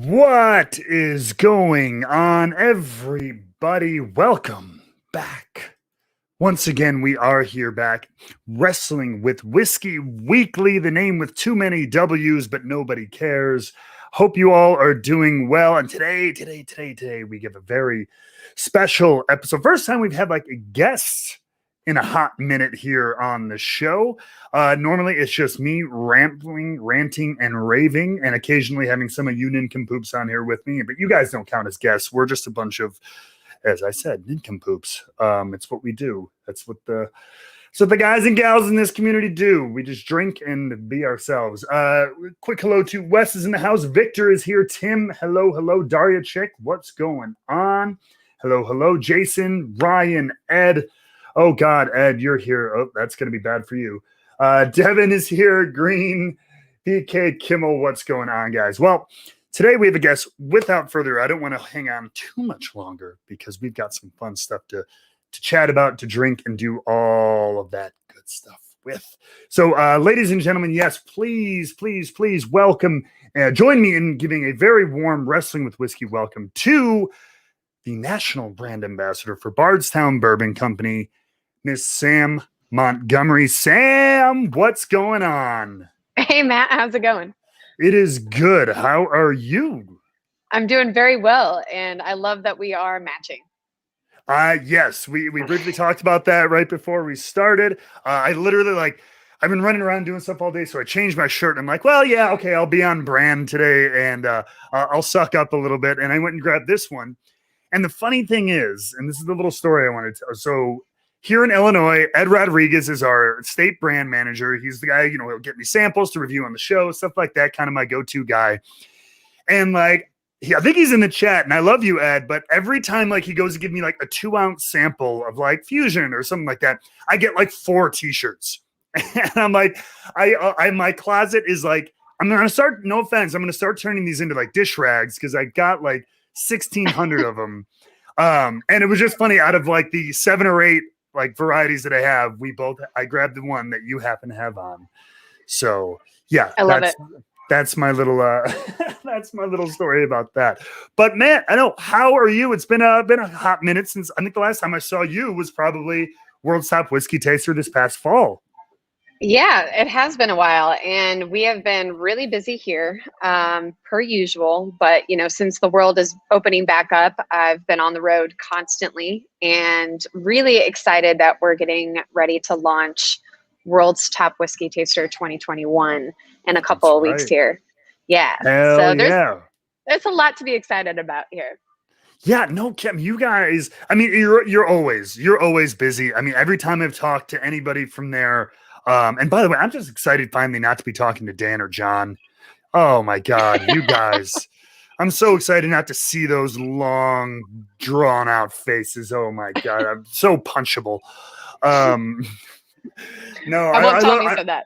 What is going on, everybody? Welcome back. Once again, we are here back wrestling with Whiskey Weekly, the name with too many W's, but nobody cares. Hope you all are doing well. And today, we give a very special episode. First time we've had like a guest in a hot minute here on the show. Normally it's just me rambling, ranting, and raving, and occasionally having some of you nincompoops on here with me. But you guys don't count as guests. We're just a bunch of, as I said, nincompoops. It's what we do. That's what the guys and gals in this community do. We just drink and be ourselves. Quick hello to Wes is in the house. Victor is here. Tim, hello. Daria Chick, what's going on? Hello. Jason, Ryan, Ed. Oh, God, Ed, you're here. Oh, that's going to be bad for you. Devin is here. Green, BK, Kimmel, what's going on, guys? Well, today we have a guest. Without further ado, I don't want to hang on too much longer because we've got some fun stuff to chat about, to drink, and do all of that good stuff with. So, ladies and gentlemen, yes, please welcome. Join me in giving a very warm Wrestling with Whiskey welcome to the national brand ambassador for Bardstown Bourbon Company, Miss Sam Montgomery. Sam, what's going on? Hey, Matt, how's it going? It is good. How are you? I'm doing very well, and I love that we are matching. Yes, we briefly talked about that right before we started. I literally I've been running around doing stuff all day, so I changed my shirt. And I'm like, well, yeah, okay, I'll be on brand today, and I'll suck up a little bit. And I went and grabbed this one. And the funny thing is, and this is the little story I wanted to tell. So here in Illinois, Ed Rodriguez is our state brand manager. He's the guy, he'll get me samples to review on the show, stuff like that, kind of my go-to guy. And I think he's in the chat, and I love you, Ed, but every time he goes to give me a 2-ounce sample of Fusion or something like that, I get 4 t-shirts. And I'm my closet is I'm going to start, no offense, I'm going to start turning these into dish rags because I got 1,600 of them. And it was just funny, out of the 7 or 8 varieties that I have, I grabbed the one that you happen to have on. So yeah, I love it. That's my little that's my little story about that. But Matt, I know, how are you? It's been a hot minute since, I think the last time I saw you was probably World's Top Whiskey Taster this past fall. Yeah, it has been a while, and we have been really busy here, per usual. But since the world is opening back up, I've been on the road constantly, and really excited that we're getting ready to launch World's Top Whiskey Taster 2021 in a couple of weeks here. Yeah. Hell there's a lot to be excited about here. Yeah, no, Kim, you guys, I mean, you're always busy. I mean, every time I've talked to anybody from there, and by the way, I'm just excited finally not to be talking to Dan or John. Oh my God, you guys. I'm so excited not to see those long, drawn out faces. Oh my God, I'm so punchable. No, I won't tell him you said that.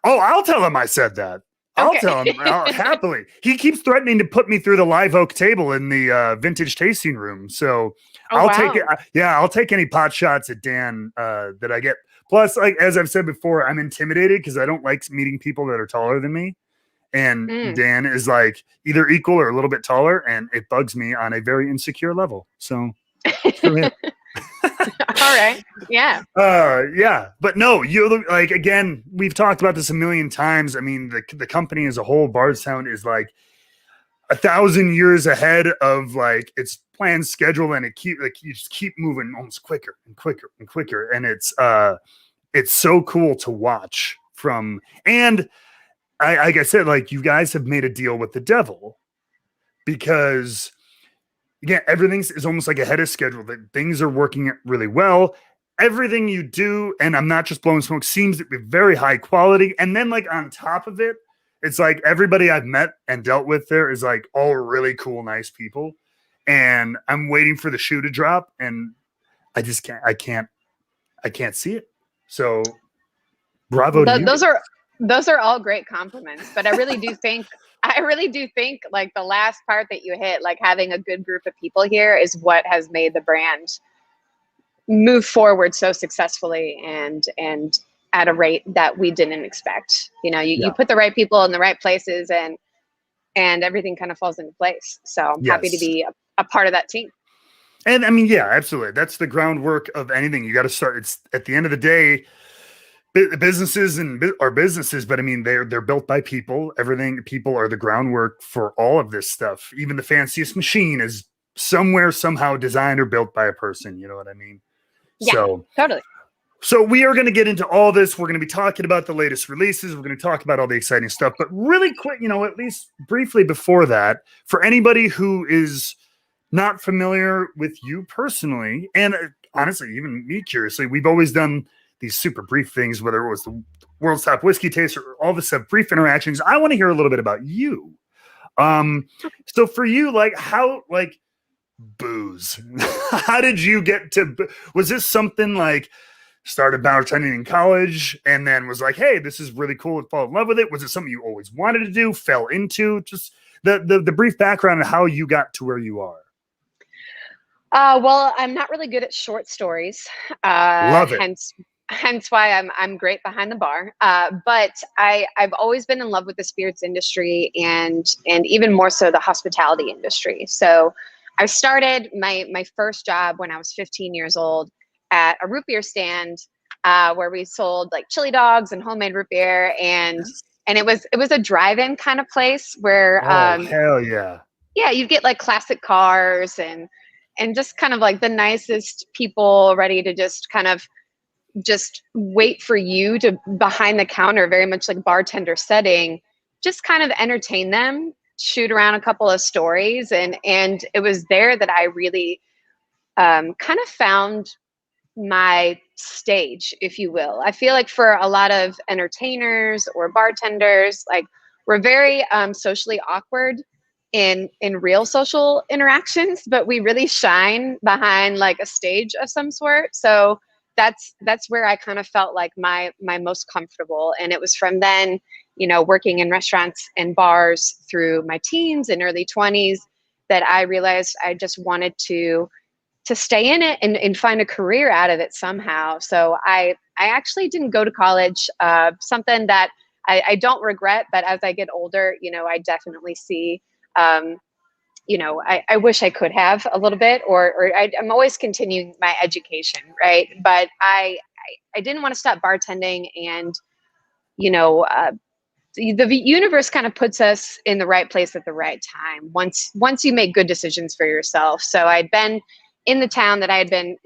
Oh, I'll tell him I said that. I'll tell him happily. He keeps threatening to put me through the live oak table in the vintage tasting room. So I'll take it. Yeah, I'll take any pot shots at Dan that I get. Plus, as I've said before, I'm intimidated because I don't like meeting people that are taller than me. And Dan is either equal or a little bit taller, and it bugs me on a very insecure level. So screw him. All right. Yeah. Yeah. But no, you look again, we've talked about this a million times. I mean, the company as a whole, Bardstown, is 1,000 years ahead of its planned schedule, and you just keep moving almost quicker and quicker and quicker. And it's so cool to watch from, and like I said, you guys have made a deal with the devil because, again, everything is almost ahead of schedule. That things are working really well. Everything you do, and I'm not just blowing smoke, seems to be very high quality. And then on top of it, it's everybody I've met and dealt with there is all really cool, nice people. And I'm waiting for the shoe to drop, and I just can't see it. So bravo to you. Those are all great compliments, but I really do think the last part that you hit, having a good group of people here, is what has made the brand move forward so successfully and at a rate that we didn't expect. You put the right people in the right places, and and everything kind of falls into place. So I'm happy to Yes. be a part of that team. And I mean, yeah, absolutely. That's the groundwork of anything. You got to start. It's at the end of the day, businesses are businesses, but I mean, they're built by people. Everything, people are the groundwork for all of this stuff. Even the fanciest machine is somewhere, somehow designed or built by a person. You know what I mean? Yeah, totally. So we are going to get into all this. We're going to be talking about the latest releases. We're going to talk about all the exciting stuff. But really quick, at least briefly before that, for anybody who is not familiar with you personally, and honestly, even me curiously, we've always done these super brief things, whether it was the World's Top Whiskey Taste or all this stuff, brief interactions. I want to hear a little bit about you. So for you, booze, how did you get to, was this something like started bartending in college and then was like, hey, this is really cool and fall in love with it? Was it something you always wanted to do, fell into? Just the brief background of how you got to where you are. Well, I'm not really good at short stories. Love it. Hence why I'm great behind the bar. But I've always been in love with the spirits industry and even more so the hospitality industry. So I started my first job when I was 15 years old at a root beer stand where we sold like chili dogs and homemade root beer, and it was a drive-in kind of place where hell yeah. Yeah, you'd get like classic cars and just kind of like the nicest people ready to just kind of just wait for you to behind the counter, very much like bartender setting, just kind of entertain them, shoot around a couple of stories. And it was there that I really kind of found my stage, if you will. I feel like for a lot of entertainers or bartenders, like we're very socially awkward in real social interactions, but we really shine behind like a stage of some sort. So that's where I kind of felt like my most comfortable. And it was from then, working in restaurants and bars through my teens and early 20s that I realized I just wanted to stay in it and find a career out of it somehow. So I actually didn't go to college, something that I don't regret, but as I get older, I definitely see, I wish I could have a little bit, or I'm always continuing my education, right? But I didn't want to stop bartending, and the universe kind of puts us in the right place at the right time once you make good decisions for yourself. So I'd been in the town that I had been,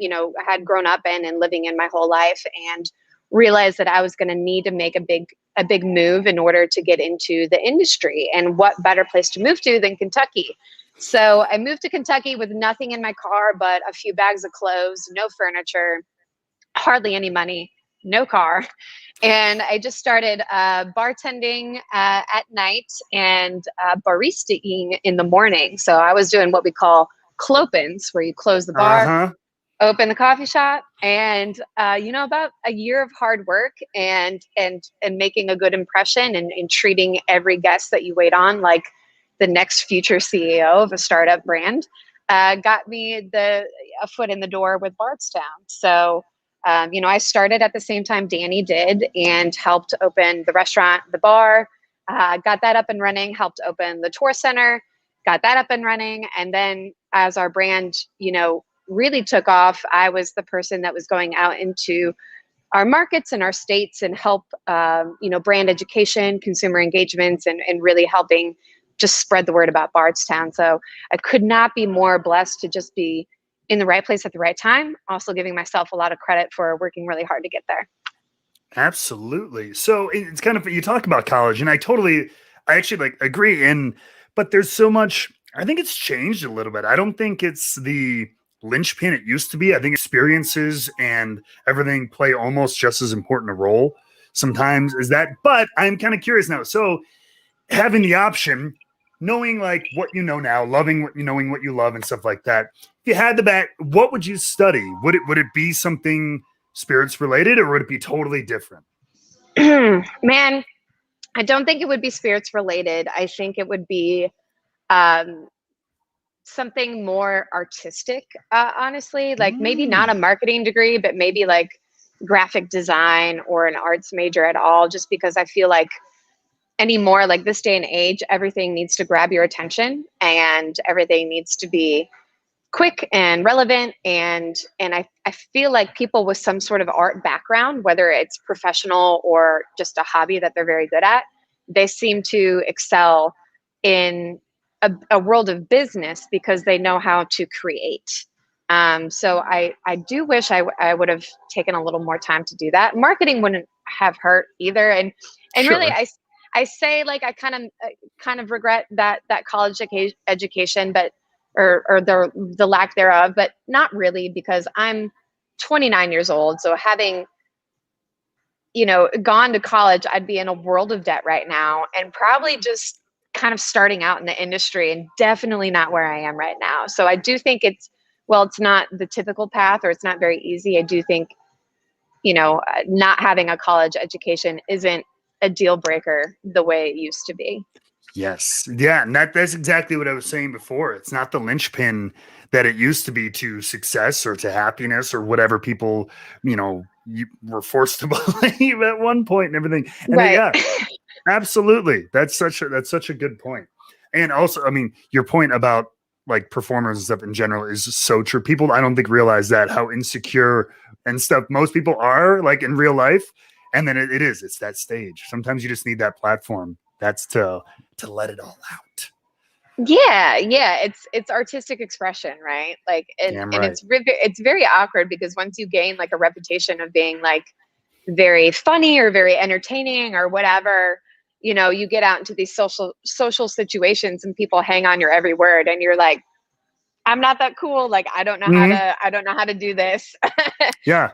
had grown up in and living in my whole life, and realized that I was going to need to make a big move in order to get into the industry. And what better place to move to than Kentucky? So I moved to Kentucky with nothing in my car but a few bags of clothes, no furniture, hardly any money, no car. And I just started bartending at night and baristaing in the morning. So I was doing what we call clopens, where you close the bar, open the coffee shop, and about a year of hard work and making a good impression and treating every guest that you wait on like the next future CEO of a startup brand got me a foot in the door with Bardstown. So I started at the same time Danny did and helped open the restaurant, the bar, got that up and running, helped open the tour center, got that up and running. And then as our brand, really took off, I was the person that was going out into our markets and our states and help, brand education, consumer engagements, and really helping just spread the word about Bardstown. So I could not be more blessed to just be in the right place at the right time, also giving myself a lot of credit for working really hard to get there. Absolutely. So it's kind of, you talk about college, and I actually agree. But there's so much, I think it's changed a little bit. I don't think it's the linchpin it used to be. I think experiences and everything play almost just as important a role sometimes as that. But I'm kind of curious now. So having the option, knowing like what you know now, knowing what you love and stuff like that. If you had the back, what would you study? Would it be something spirits related, or would it be totally different? Man, I don't think it would be spirits related. I think it would be something more artistic, honestly, like maybe not a marketing degree, but maybe like graphic design or an arts major at all, just because I feel like anymore, like this day and age, everything needs to grab your attention and everything needs to be quick and relevant. And I feel like people with some sort of art background, whether it's professional or just a hobby that they're very good at, they seem to excel in a world of business because they know how to create. So I do wish I would have taken a little more time to do that. Marketing wouldn't have hurt either. And really, Sure. I say like I kind of regret that college education, but or the lack thereof, but not really, because I'm 29 years old. So having, gone to college, I'd be in a world of debt right now and probably just kind of starting out in the industry and definitely not where I am right now. So I do think it's not the typical path or it's not very easy. I do think, not having a college education isn't a deal breaker the way it used to be. Yes. Yeah. And that's exactly what I was saying before. It's not the linchpin that it used to be to success or to happiness or whatever people, you were forced to believe at one point and everything. And Right. yeah, absolutely. That's such a good point. And also, I mean, your point about like performers and stuff in general is so true. People, I don't think realize that how insecure and stuff most people are like in real life. And then it's that stage. Sometimes you just need that platform. That's to let it all out. Yeah, it's artistic expression, right? Like, Damn and right. it's very awkward because once you gain like a reputation of being like very funny or very entertaining or whatever, you get out into these social situations and people hang on your every word and you're like, I'm not that cool. Like, Mhm. I don't know how to do this. Yeah.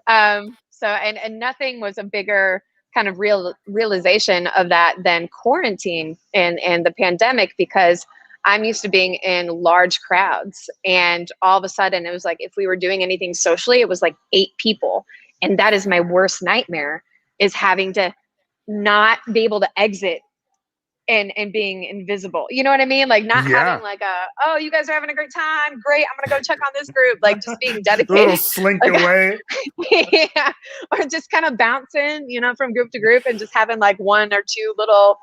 So, and nothing was a bigger kind of realization of that than quarantine and the pandemic, because I'm used to being in large crowds. And all of a sudden it was like, if we were doing anything socially, it was like 8 people. And that is my worst nightmare, is having to not be able to exit and being invisible. You know what I mean? Like not having Yeah. like oh, you guys are having a great time. Great. I'm going to go check on this group. Like just being A little dedicated. slink Like, away. yeah. Or just kind of bouncing, from group to group and just having like one or two little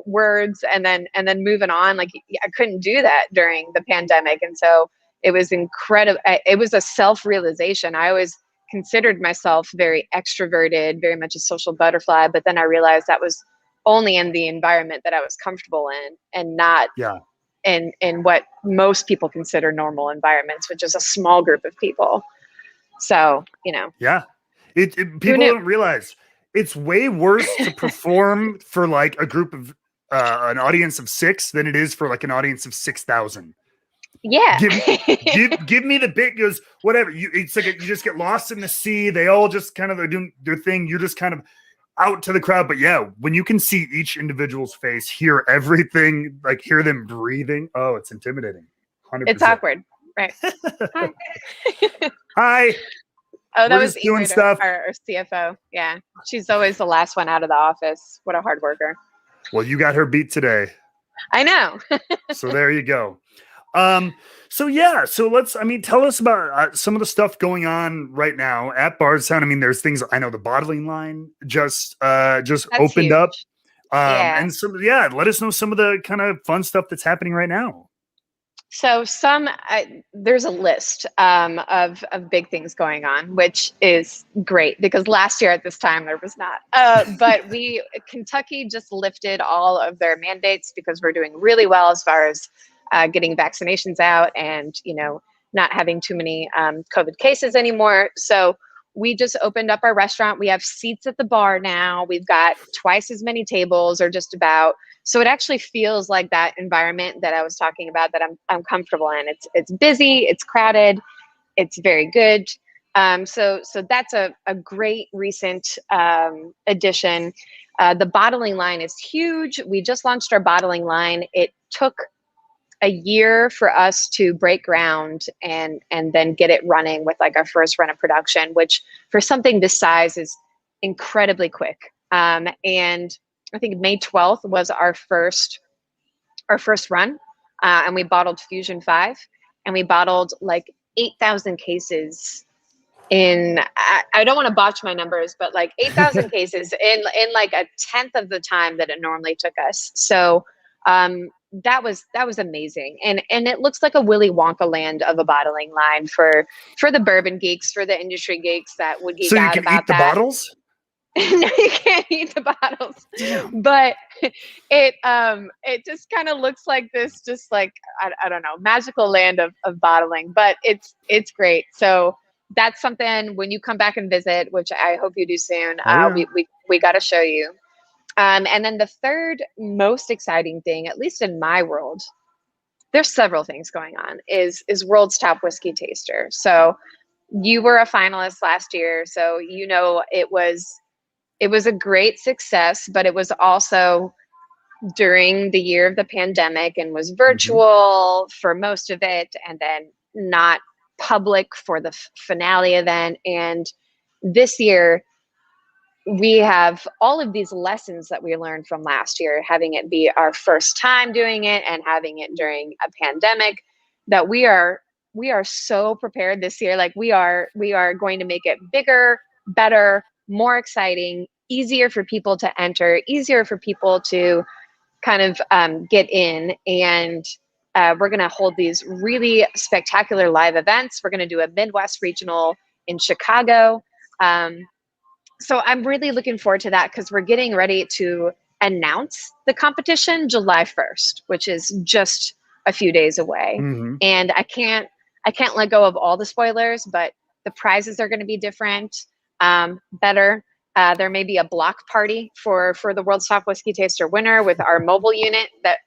words and then moving on. Like I couldn't do that during the pandemic. And so it was incredible. It was a self-realization. I always considered myself very extroverted, very much a social butterfly, but then I realized that was only in the environment that I was comfortable in and not Yeah. in what most people consider normal environments, which is a small group of people. So, Yeah. who People knew? don't realize it's way worse to perform for like a group of an audience of 6 than it is for like an audience of 6,000. Yeah. Give me the bit goes whatever. It's like you just get lost in the sea. They all just kind of are doing their thing. You're just kind of out to the crowd. But yeah, when you can see each individual's face, hear everything, like hear them breathing, oh, it's intimidating. It's 100%. awkward. Right. Hi. Hi, Oh, that we're was just doing Ingrid, stuff. our CFO. Yeah. She's always the last one out of the office. What a hard worker. Well, you got her beat today. I know. So there you go. So yeah, so tell us about some of the stuff going on right now at Bardstown. I mean, there's things, I know the bottling line just That's opened up. huge. Yeah. And let us know some of the kind of fun stuff that's happening right now. So there's a list of big things going on, which is great because last year at this time there was not. But Kentucky just lifted all of their mandates because we're doing really well as far as getting vaccinations out and not having too many COVID cases anymore. So we just opened up our restaurant. We have seats at the bar now. We've got twice as many tables, or just about. So it actually feels like that environment that I was talking about that I'm comfortable in. It's busy, it's crowded, it's very good. So that's a great recent addition. The bottling line is huge. We just launched our bottling line. It took a year for us to break ground and then get it running with like our first run of production, which for something this size is incredibly quick. And I think May 12th was our first run, and we bottled Fusion 5, and we bottled like 8,000 cases I don't want to botch my numbers, but like 8,000 cases in like a tenth of the time that it normally took us. So that was amazing, and it looks like a Willy Wonka land of a bottling line for the bourbon geeks, for the industry geeks that would So geek you out can eat about the that. bottles? No, you can't eat the bottles, Damn. but it just kind of looks like this, just like I don't know, magical land of bottling, but it's great. So that's something when you come back and visit, which I hope you do soon. Oh yeah. We got to show you. And then the third most exciting thing, at least in my world, there's several things going on, is World's Top Whiskey Taster. So you were a finalist last year, so you know it was a great success, but it was also during the year of the pandemic and was Mm-hmm. virtual for most of it, and then not public for the finale event. And this year, we have all of these lessons that we learned from last year, having it be our first time doing it and having it during a pandemic, that we are so prepared this year. Like we are going to make it bigger, better, more exciting, easier for people to enter, easier for people to kind of get in. And we're going to hold these really spectacular live events. We're going to do a Midwest regional in Chicago. So I'm really looking forward to that, because we're getting ready to announce the competition July 1st, which is just a few days away. Mm-hmm. And I can't let go of all the spoilers, but the prizes are going to be different, better. There may be a block party for the World's Top Whiskey Taster winner with our mobile unit that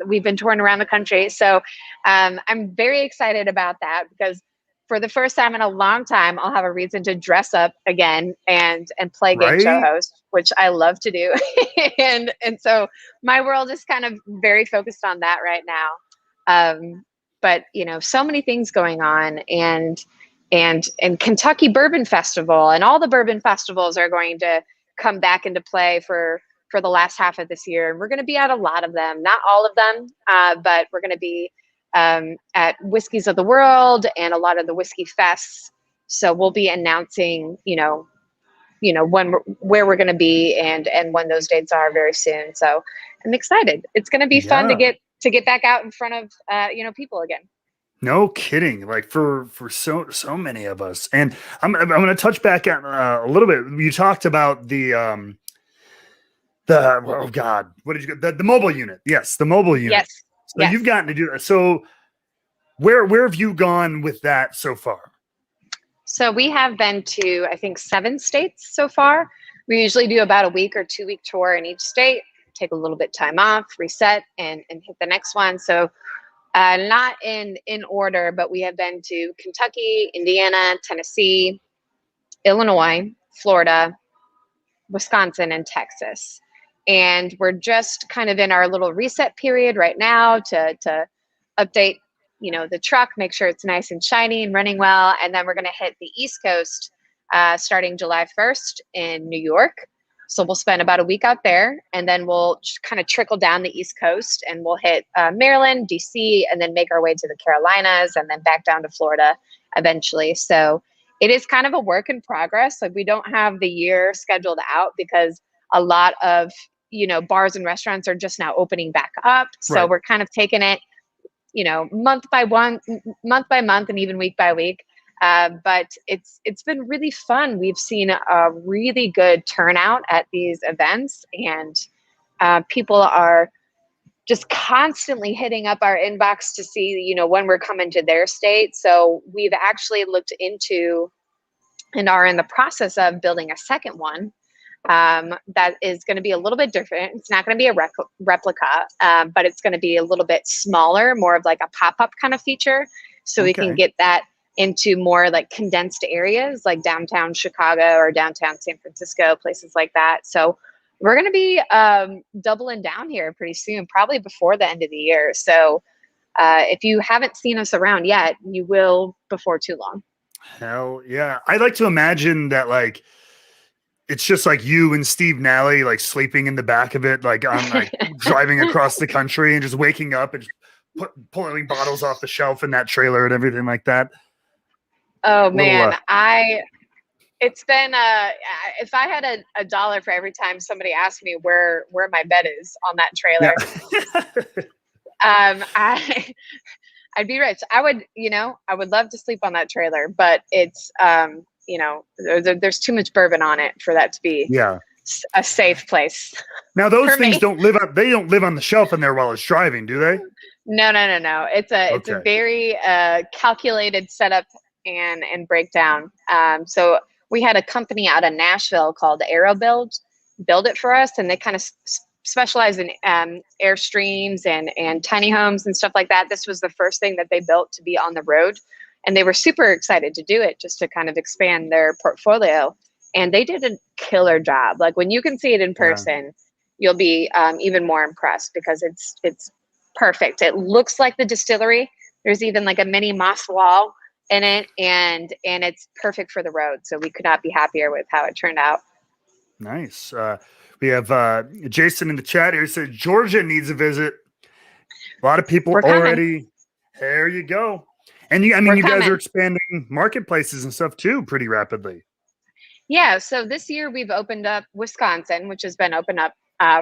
we've been touring around the country. So I'm very excited about that, because for the first time in a long time, I'll have a reason to dress up again and play game show Right? host, which I love to do. and so my world is kind of very focused on that right now. But you know, so many things going on, and Kentucky Bourbon Festival, and all the bourbon festivals are going to come back into play for the last half of this year. And we're going to be at a lot of them, not all of them, but we're going to be at Whiskeys of the World and a lot of the whiskey fests. So we'll be announcing, when where we're going to be and when those dates are very soon. So I'm excited. It's going to be fun Yeah. to get back out in front of people again. No kidding. Like for so many of us. And I'm going to touch back at a little bit. You talked about the oh God, what did you get? The mobile unit. Yes, the mobile unit. Yes. So Yes. you've gotten to do that. So where have you gone with that so far? So we have been to, I think, 7 states so far. We usually do about a week or 2 week tour in each state, take a little bit time off, reset, and hit the next one. So not in order, but we have been to Kentucky, Indiana, Tennessee, Illinois, Florida, Wisconsin, and Texas. And we're just kind of in our little reset period right now to update, the truck, make sure it's nice and shiny and running well. And then we're going to hit the East Coast starting July 1st in New York. So we'll spend about a week out there, and then we'll kind of trickle down the East Coast, and we'll hit Maryland, DC, and then make our way to the Carolinas, and then back down to Florida eventually. So it is kind of a work in progress. Like, we don't have the year scheduled out, because a lot of, bars and restaurants are just now opening back up. So Right. we're kind of taking it, month by month, and even week by week. But it's been really fun. We've seen a really good turnout at these events, and people are just constantly hitting up our inbox to see, when we're coming to their state. So we've actually looked into and are in the process of building a second one that is going to be a little bit different. It's not going to be a replica, but it's going to be a little bit smaller, more of like a pop-up kind of feature. So we can Okay. get that into more like condensed areas like downtown Chicago or downtown San Francisco, places like that. So we're going to be doubling down here pretty soon, probably before the end of the year. So if you haven't seen us around yet, you will before too long. Hell yeah. I like to imagine that, like, it's just like you and Steve Nally, like, sleeping in the back of it, like on like driving across the country and just waking up and just pulling bottles off the shelf in that trailer and everything like that. Oh Little, man, it's been if I had a dollar for every time somebody asked me where my bed is on that yeah. trailer, I I'd be rich. I would love to sleep on that trailer, but it's there's too much bourbon on it for that to be Yeah. a safe place Now those for things me. don't live on the shelf in there while it's driving, do they? No, no, no, no. It's a Okay. very calculated setup and breakdown. So we had a company out of Nashville called AeroBuild build it for us, and they kind of specialize in Airstreams and tiny homes and stuff like that. This was the first thing that they built to be on the road, and they were super excited to do it just to kind of expand their portfolio. And they did a killer job. Like when you can see it in Yeah. person, you'll be even more impressed because it's perfect. It looks like the distillery. There's even like a mini moss wall in it, and it's perfect for the road. So we could not be happier with how it turned out. Nice. We have Jason in the chat here said Georgia needs a visit. A lot of people We're coming. already. There you go. And you We're guys are coming. expanding marketplaces and stuff too pretty rapidly. Yeah. So this year we've opened up Wisconsin, which has been open up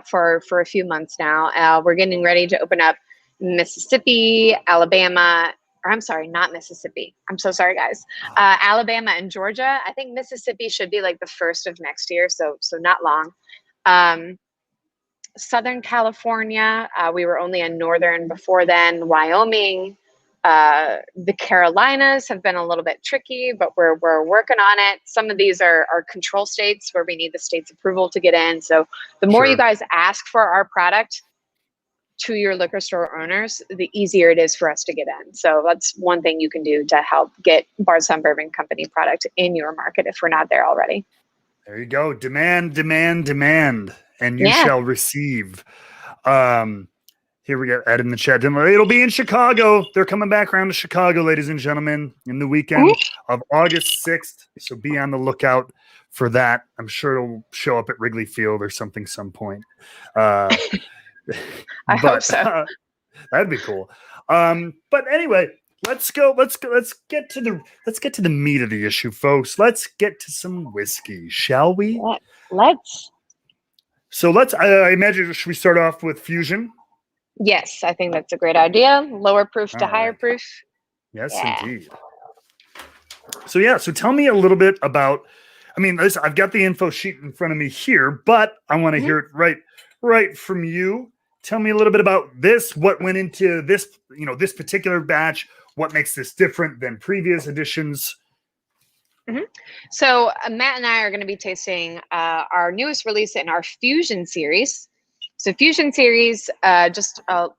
for a few months now. We're getting ready to open up Mississippi, Alabama, or I'm sorry, not Mississippi. I'm so sorry, guys. Alabama and Georgia. I think Mississippi should be like the first of next year, so not long. Southern California, we were only in Northern before then. Wyoming, the Carolinas have been a little bit tricky, but we're working on it. Some of these are control states where we need the state's approval to get in. So the more you Sure. guys ask for our product to your liquor store owners, the easier it is for us to get in. So that's one thing you can do to help get Bardstown Bourbon Company product in your market if we're not there already. There you go. Demand, demand, demand, and you Yeah. shall receive. Here we go. Ed in the chat. It'll be in Chicago. They're coming back around to Chicago, ladies and gentlemen, in the weekend Ooh. of August 6th. So be on the lookout for that. I'm sure it'll show up at Wrigley Field or something some point. I hope so. That'd be cool. But anyway, let's get to the meat of the issue, folks. Let's get to some whiskey, shall we? Let's. So I imagine, should we start off with Fusion? Yes, I think that's a great idea. Lower proof to higher proof. Yes, indeed. So tell me a little bit about, I've got the info sheet in front of me here, but I want to hear it right from you. Tell me a little bit about this, what went into this, this particular batch, what makes this different than previous editions. So Matt and I are going to be tasting our newest release in our Fusion series. So Fusion series, just a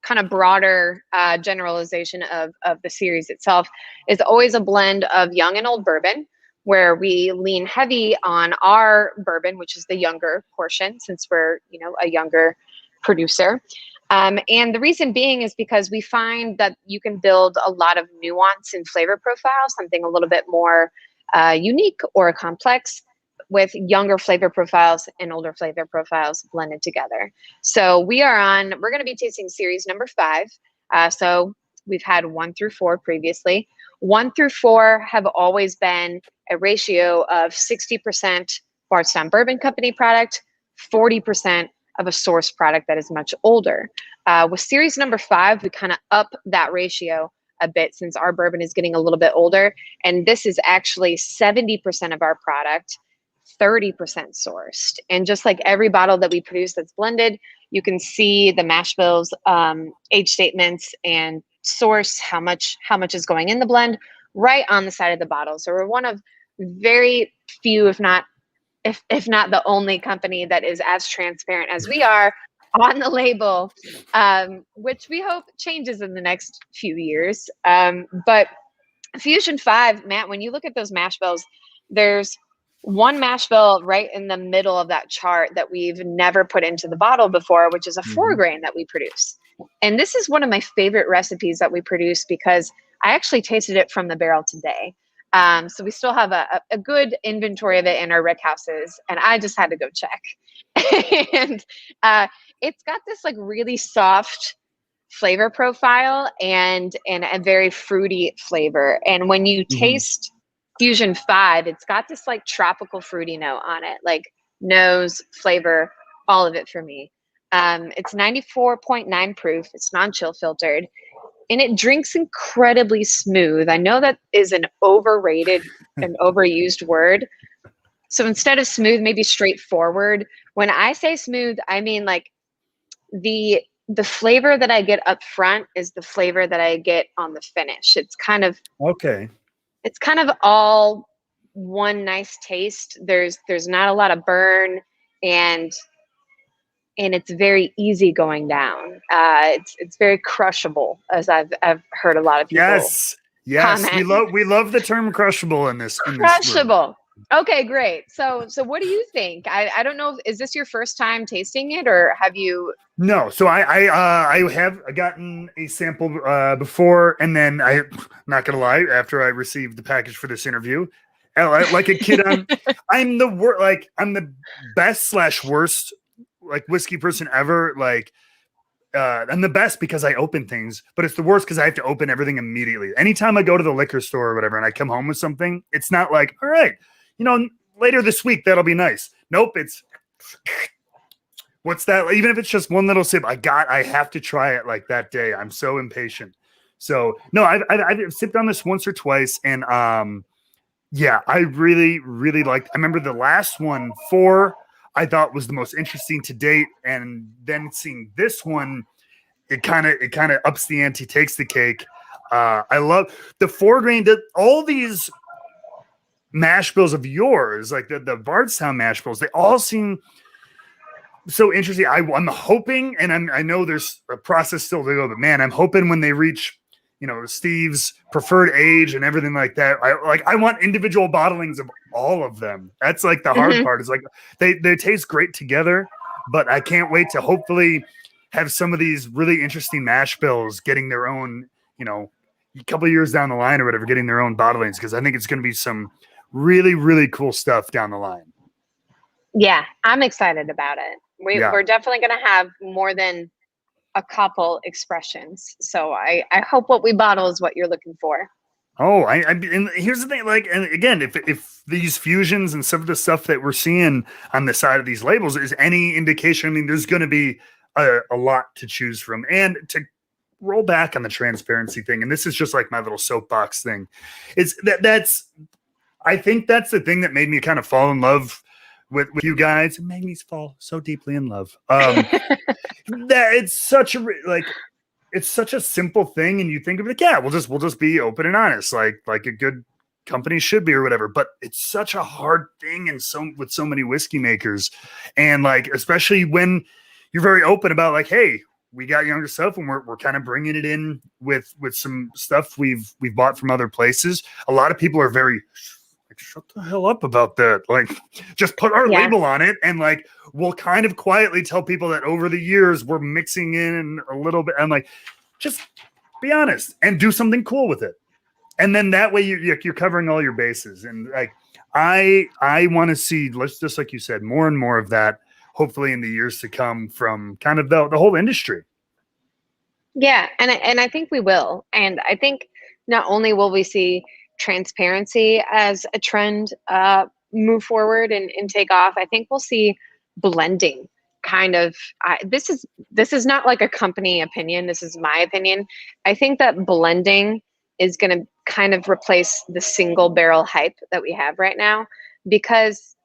kind of broader generalization of the series itself, is always a blend of young and old bourbon, where we lean heavy on our bourbon, which is the younger portion, since we're a younger producer. And the reason being is because we find that you can build a lot of nuance in flavor profile, something a little bit more unique or complex, with younger flavor profiles and older flavor profiles blended together. So we're going to be tasting series number 5. So we've had 1 through 4 previously. 1 through 4 have always been a ratio of 60% Bardstown Bourbon Company product, 40% of a source product that is much older. With series number 5, we kind of up that ratio a bit since our bourbon is getting a little bit older. And this is actually 70% of our product, 30% sourced. And just like every bottle that we produce that's blended, you can see the mash bills, age statements, and source, how much is going in the blend right on the side of the bottle. So we're one of very few, if not the only company that is as transparent as we are on the label, which we hope changes in the next few years. But Fusion 5, Matt, when you look at those mash bills, there's one mash bill right in the middle of that chart that we've never put into the bottle before, which is a 4 grain that we produce. And this is one of my favorite recipes that we produce because I actually tasted it from the barrel today. So we still have a good inventory of it in our rick houses, and I just had to go check. And it's got this like really soft flavor profile and a very fruity flavor. And when you taste Fusion 5, it's got this like tropical fruity note on it, like nose, flavor, all of it for me. It's 94.9 proof. It's non-chill filtered, and it drinks incredibly smooth. I know that is an overrated and overused word. So instead of smooth, maybe straightforward. When I say smooth, I mean like the flavor that I get up front is the flavor that I get on the finish. It's kind of all one nice taste. There's not a lot of burn, and it's very easy going down. It's very crushable, as I've heard a lot of people. Yes, comment. we love the term crushable in this Crushable. Okay, great. So what do you think? I don't know. Is this your first time tasting it, or have you? No. So I have gotten a sample before, and then I'm not gonna lie, after I received the package for this interview, like a kid, I'm the best / worst like whiskey person ever. Like I'm the best because I open things, but it's the worst because I have to open everything immediately. Anytime I go to the liquor store or whatever, and I come home with something, it's not like, all right, later this week, that'll be nice. Nope. It's what's that? Even if it's just one little sip, I have to try it like that day. I'm so impatient. So no, I've sipped on this once or twice, and yeah, I really, really liked. I remember the last one, 4, I thought was the most interesting to date, and then seeing this one, it kind of ups the ante, takes the cake. I love the 4 grain. All these mash bills of yours, like the Bardstown mash bills, they all seem so interesting. I'm hoping, and I know there's a process still to go, but man, I'm hoping when they reach, Steve's preferred age and everything like that, I want individual bottlings of all of them. That's like the hard part. Is like they taste great together, but I can't wait to hopefully have some of these really interesting mash bills getting their own, a couple of years down the line or whatever, getting their own bottlings, because I think it's going to be some really, really cool stuff down the line. Yeah, I'm excited about it. We're definitely going to have more than a couple expressions. So I hope what we bottle is what you're looking for. Oh, and here's the thing, like, and again, if these fusions and some of the stuff that we're seeing on the side of these labels is any indication, I mean, there's going to be a lot to choose from. And to roll back on the transparency thing, and this is just like my little soapbox thing, is I think that's the thing that made me kind of fall in love with you guys. It made me fall so deeply in love. That it's such a simple thing, and you think of it, yeah, we'll just be open and honest, like a good company should be or whatever. But it's such a hard thing, and with so many whiskey makers, and like especially when you're very open about like, hey, we got younger stuff, and we're kind of bringing it in with some stuff we've bought from other places. A lot of people are very like, shut the hell up about that. Like, just put our label on it, and like we'll kind of quietly tell people that over the years we're mixing in a little bit. And like, just be honest and do something cool with it. And then that way you're covering all your bases. And like, I want to see, just like you said, more and more of that, hopefully in the years to come, from kind of the whole industry. Yeah. And I think we will. And I think not only will we see transparency as a trend move forward and take off, I think we'll see blending kind of. This is not like a company opinion. This is my opinion. I think that blending is going to kind of replace the single barrel hype that we have right now, because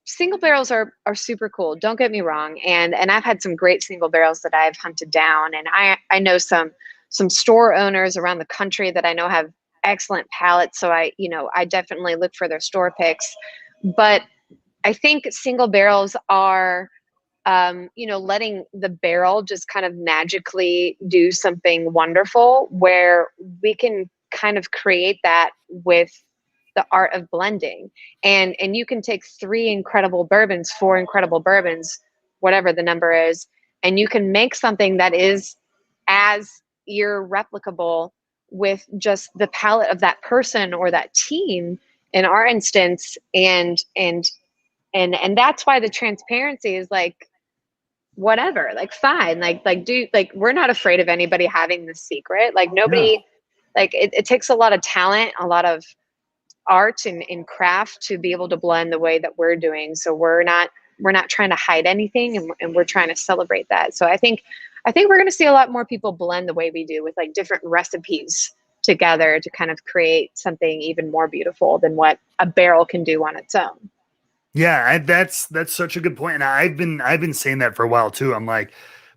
single barrels are super cool. Don't get me wrong. And I've had some great single barrels that I've hunted down. And I know some store owners around the country that I know have excellent palates. So I definitely look for their store picks. But I think single barrels are, letting the barrel just kind of magically do something wonderful, where we can kind of create that with the art of blending. And you can take 3 incredible bourbons, 4 incredible bourbons, whatever the number is, and you can make something that is as irreplicable with just the palate of that person or that team in our instance. And that's why the transparency is like, whatever, like fine, we're not afraid of anybody having the secret. Like nobody, Yeah. like it takes a lot of talent, a lot of art and craft to be able to blend the way that we're doing. So we're not trying to hide anything, and we're trying to celebrate that. So I think we're going to see a lot more people blend the way we do, with like different recipes together to kind of create something even more beautiful than what a barrel can do on its own. Yeah, that's such a good point. And I've been saying that for a while too. I'm like,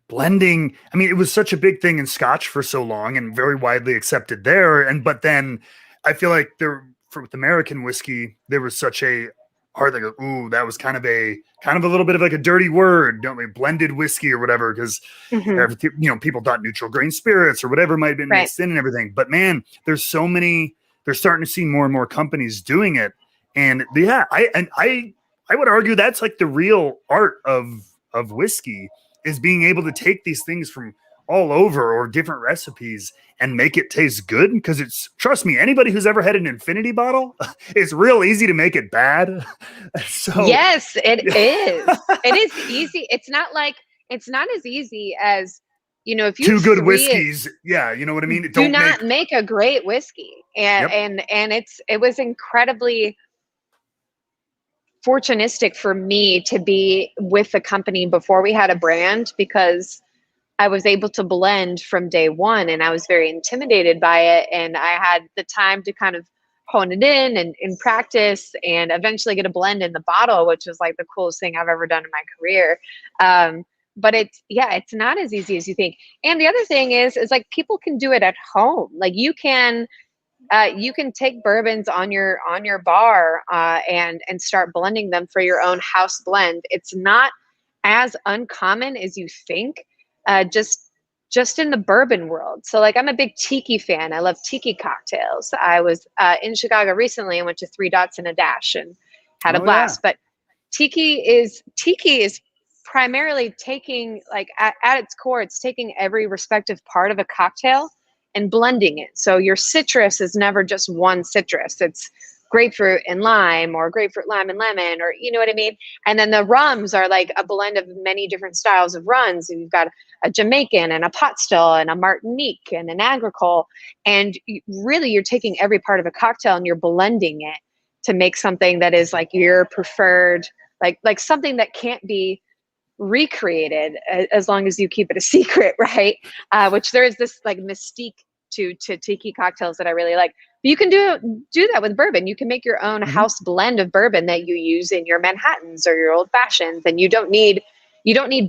blending, I mean, it was such a big thing in Scotch for so long and very widely accepted there. But then I feel like with American whiskey, there was such a hard thing. Ooh, that was kind of a little bit of like a dirty word, don't we? Blended whiskey or whatever, because Hmm. people thought neutral grain spirits or whatever might have been Right. mixed in and everything. But man, there's so many. They're starting to see more and more companies doing it, and yeah, I would argue that's like the real art of whiskey, is being able to take these things from all over or different recipes and make it taste good. Because trust me, anybody who's ever had an infinity bottle, it's real easy to make it bad. So Yes, it is. It is easy. It's not as easy as, if you two good three whiskeys, yeah, you know what I mean? do Don't make. not make a great whiskey. And Yep. it was incredibly fortunistic for me to be with the company before we had a brand, because I was able to blend from day one, and I was very intimidated by it. And I had the time to kind of hone it in and practice, and eventually get a blend in the bottle, which was like the coolest thing I've ever done in my career. But it's not as easy as you think. And the other thing is like people can do it at home. Like you can take bourbons on your bar, and start blending them for your own house blend. It's not as uncommon as you think, just in the bourbon world. So like I'm a big tiki fan. I love tiki cocktails. I was in Chicago recently and went to Three Dots and a Dash and had a Oh yeah. blast. But tiki is primarily taking, like, at its core, it's taking every respective part of a cocktail and blending it. So your citrus is never just one citrus. It's grapefruit and lime, or grapefruit, lime, and lemon, or you know what I mean? And then the rums are like a blend of many different styles of runs. And you've got a Jamaican and a pot still and a Martinique and an agricole. And really, you're taking every part of a cocktail and you're blending it to make something that is like your preferred, like something that can't be recreated, as long as you keep it a secret, right? Which there is this like mystique to tiki cocktails that I really like. But you can do that with bourbon. You can make your own Mhm. house blend of bourbon that you use in your Manhattans or your old fashions, and you don't need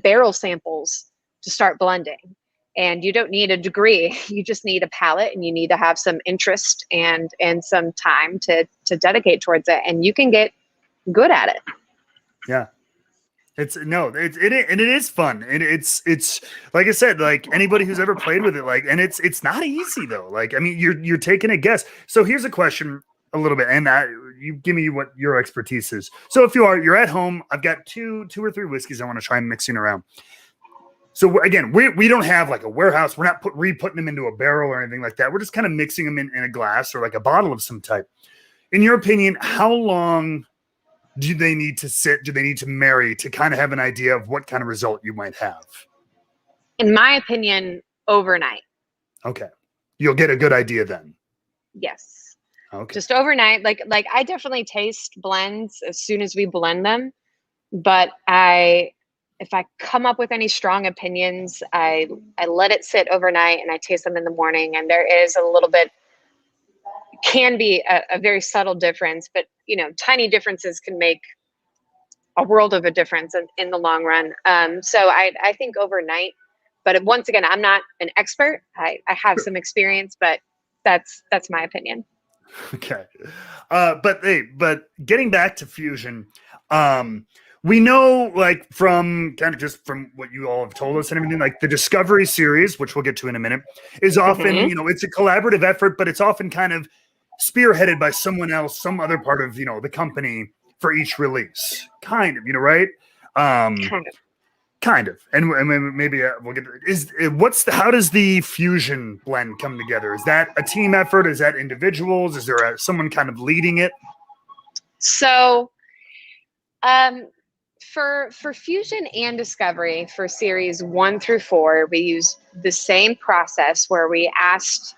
barrel samples to start blending, and you don't need a degree. You just need a palate, and you need to have some interest and some time to dedicate towards it, and you can get good at it. Yeah. And it is fun. And it's like I said, like anybody who's ever played with it, like, and it's not easy though. Like, I mean, you're taking a guess. So here's a question a little bit, and you give me what your expertise is. So if you're at home, I've got two or three whiskeys I want to try mixing around. So again, we don't have like a warehouse. We're not putting them into a barrel or anything like that. We're just kind of mixing them in a glass or like a bottle of some type. In your opinion, how long do they need to sit? Do they need to marry to kind of have an idea of what kind of result you might have? In my opinion, overnight. Okay. You'll get a good idea then. Yes. Okay. Just overnight. Like I definitely taste blends as soon as we blend them, but if I come up with any strong opinions, I let it sit overnight and I taste them in the morning, and there is a little bit, can be a very subtle difference, but tiny differences can make a world of a difference in the long run. So I think overnight, but once again, I'm not an expert. I have some experience, but that's my opinion. Okay. But getting back to fusion, we know, like, from kind of just from what you all have told us and everything, like the Discovery series, which we'll get to in a minute, is often, Hmm. it's a collaborative effort, but it's often kind of spearheaded by someone else, some other part of, the company for each release. Kind of, right? Um, Kind of. Kind of, and maybe we'll get. How does the fusion blend come together? Is that a team effort? Is that individuals? Is there someone kind of leading it? So, um, For Fusion and Discovery, for series 1 through 4, we used the same process where we asked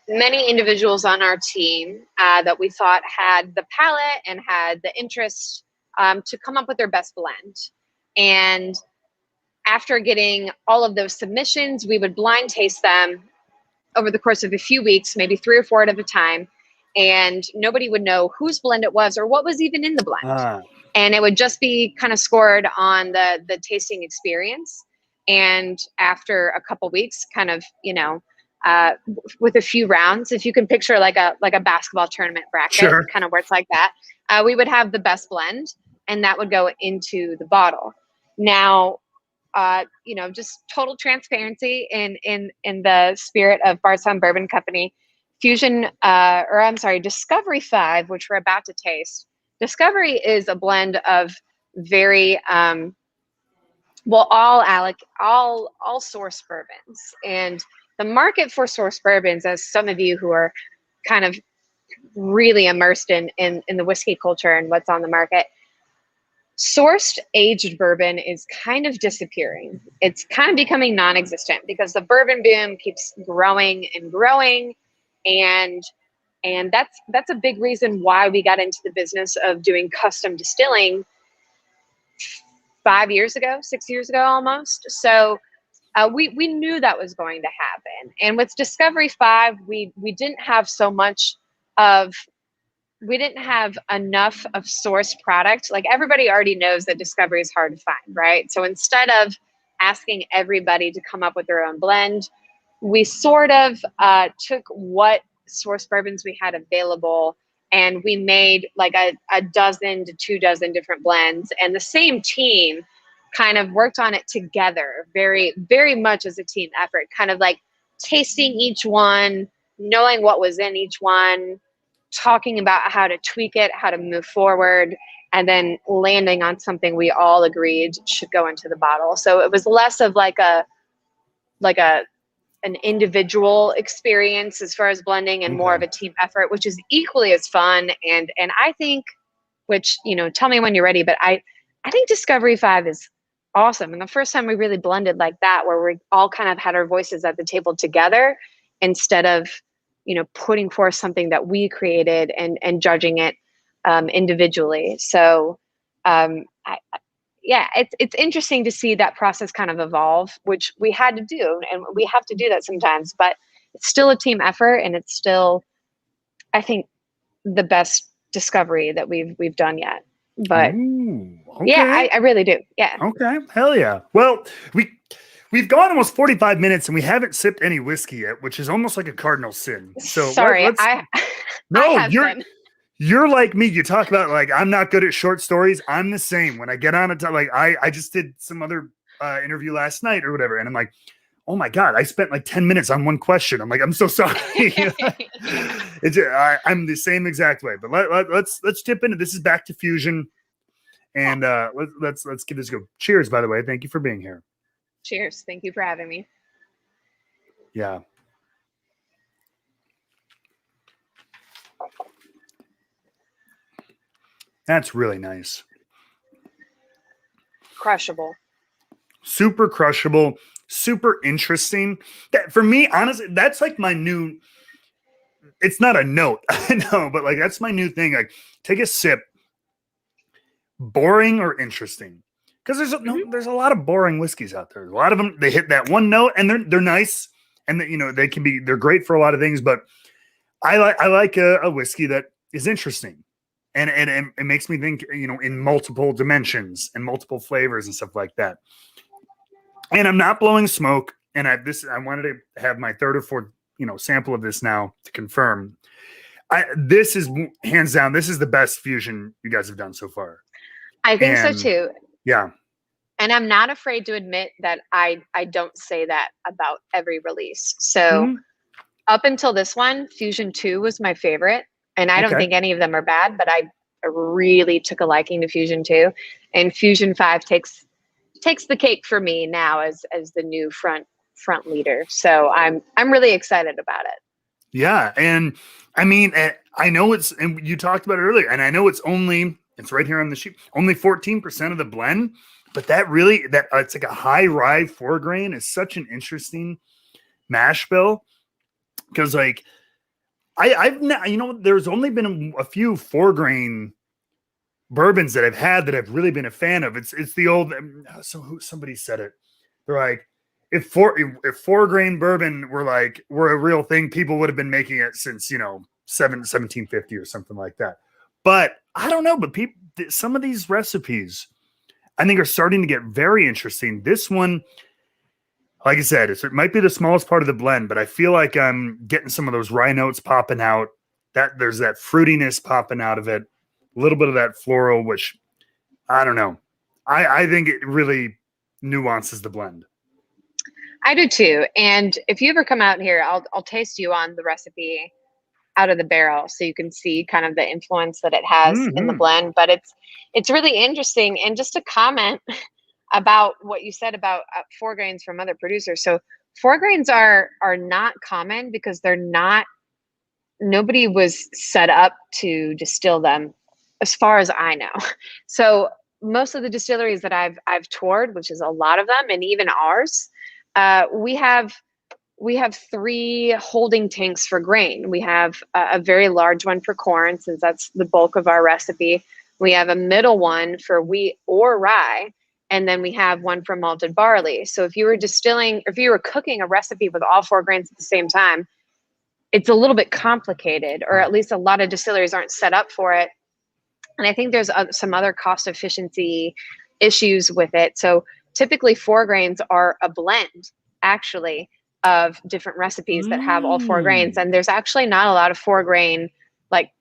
many individuals on our team that we thought had the palate and had the interest to come up with their best blend. And after getting all of those submissions, we would blind taste them over the course of a few weeks, maybe 3 or 4 at a time. And nobody would know whose blend it was or what was even in the blend. And it would just be kind of scored on the tasting experience. And after a couple weeks, kind of, with a few rounds, if you can picture like a basketball tournament bracket, Sure. kind of works like that, we would have the best blend, and that would go into the bottle. Now, just total transparency in the spirit of Bardstown Bourbon Company, Discovery 5, which we're about to taste. Discovery is a blend of very all source bourbons, and the market for source bourbons, as some of you who are kind of really immersed in the whiskey culture and what's on the market, sourced aged bourbon is kind of disappearing. It's kind of becoming non-existent because the bourbon boom keeps growing and growing, and that's a big reason why we got into the business of doing custom distilling 6 years ago almost. So we knew that was going to happen. And with Discovery 5, we didn't have enough of source product. Like, everybody already knows that Discovery is hard to find, right? So instead of asking everybody to come up with their own blend, we sort of took what source bourbons we had available, and we made like a dozen to 2 dozen different blends. And the same team kind of worked on it together, very, very much as a team effort, kind of like tasting each one, knowing what was in each one, talking about how to tweak it, how to move forward, and then landing on something we all agreed should go into the bottle. So it was less of like an individual experience as far as blending, and more of a team effort, which is equally as fun. And I think, tell me when you're ready, but I think Discovery 5 is awesome. And the first time we really blended like that, where we all kind of had our voices at the table together, instead of putting forth something that we created and judging it individually. So it's interesting to see that process kind of evolve, which we had to do, and we have to do that sometimes, but it's still a team effort, and it's still, I think, the best discovery that we've done yet. But yeah, I really do. Yeah. Okay. Hell yeah. Well, we've gone almost 45 minutes and we haven't sipped any whiskey yet, which is almost like a cardinal sin. So sorry, you're like me. You talk about like, I'm not good at short stories. I'm the same. When I get on it, like I just did some other interview last night or whatever, and I'm like, oh my God, I spent like 10 minutes on one question. I'm like, I'm so sorry. I'm the same exact way. But let's dip into this. Is back to Fusion, and let's give this a go. Cheers, by the way. Thank you for being here. Cheers. Thank you for having me. Yeah. That's really nice. Crushable. Super crushable. Super interesting. For me, honestly, that's like my new, it's not a note, I know, but like that's my new thing. Like, take a sip. Boring or interesting? Because there's a lot of boring whiskeys out there. A lot of them, they hit that one note and they're nice, and they're great for a lot of things. But I like a whiskey that is interesting, and it makes me think, in multiple dimensions and multiple flavors and stuff like that. And I'm not blowing smoke. And I wanted to have my third or fourth, sample of this now to confirm. This is hands down, this is the best Fusion you guys have done so far. I think so too. Yeah. And I'm not afraid to admit that I don't say that about every release. So up until this one, Fusion 2 was my favorite. And I don't think any of them are bad, but I really took a liking to Fusion 2. And Fusion 5 takes the cake for me now as the new front leader. So I'm really excited about it. Yeah. And I mean, I know and you talked about it earlier, and I know it's only It's right here on the sheet. Only 14% of the blend, but it's like a high rye 4-grain is such an interesting mash bill because like I've not, there's only been a few 4-grain bourbons that I've had that I've really been a fan of. It's the old, somebody said it. They're like, if 4-grain bourbon were a real thing, people would have been making it since, 1750 or something like that. But I don't know, but some of these recipes I think are starting to get very interesting. This one, like I said, it might be the smallest part of the blend, but I feel like I'm getting some of those rye notes popping out. That there's that fruitiness popping out of it, a little bit of that floral, which I don't know. I think it really nuances the blend. I do too. And if you ever come out here, I'll taste you on the recipe out of the barrel so you can see kind of the influence that it has in the blend. But it's really interesting. And just to comment about what you said about 4-grains from other producers. So 4-grains are not common because nobody was set up to distill them as far as I know. So most of the distilleries that I've toured, which is a lot of them, and even ours, we have 3 holding tanks for grain. We have a very large one for corn, since that's the bulk of our recipe. We have a middle one for wheat or rye, and then we have one for malted barley. So if you were cooking a recipe with all 4 grains at the same time, it's a little bit complicated, or at least a lot of distilleries aren't set up for it. And I think there's some other cost efficiency issues with it. So typically 4 grains are a blend, actually, of different recipes that have all 4 grains. And there's actually not a lot of 4-grain, like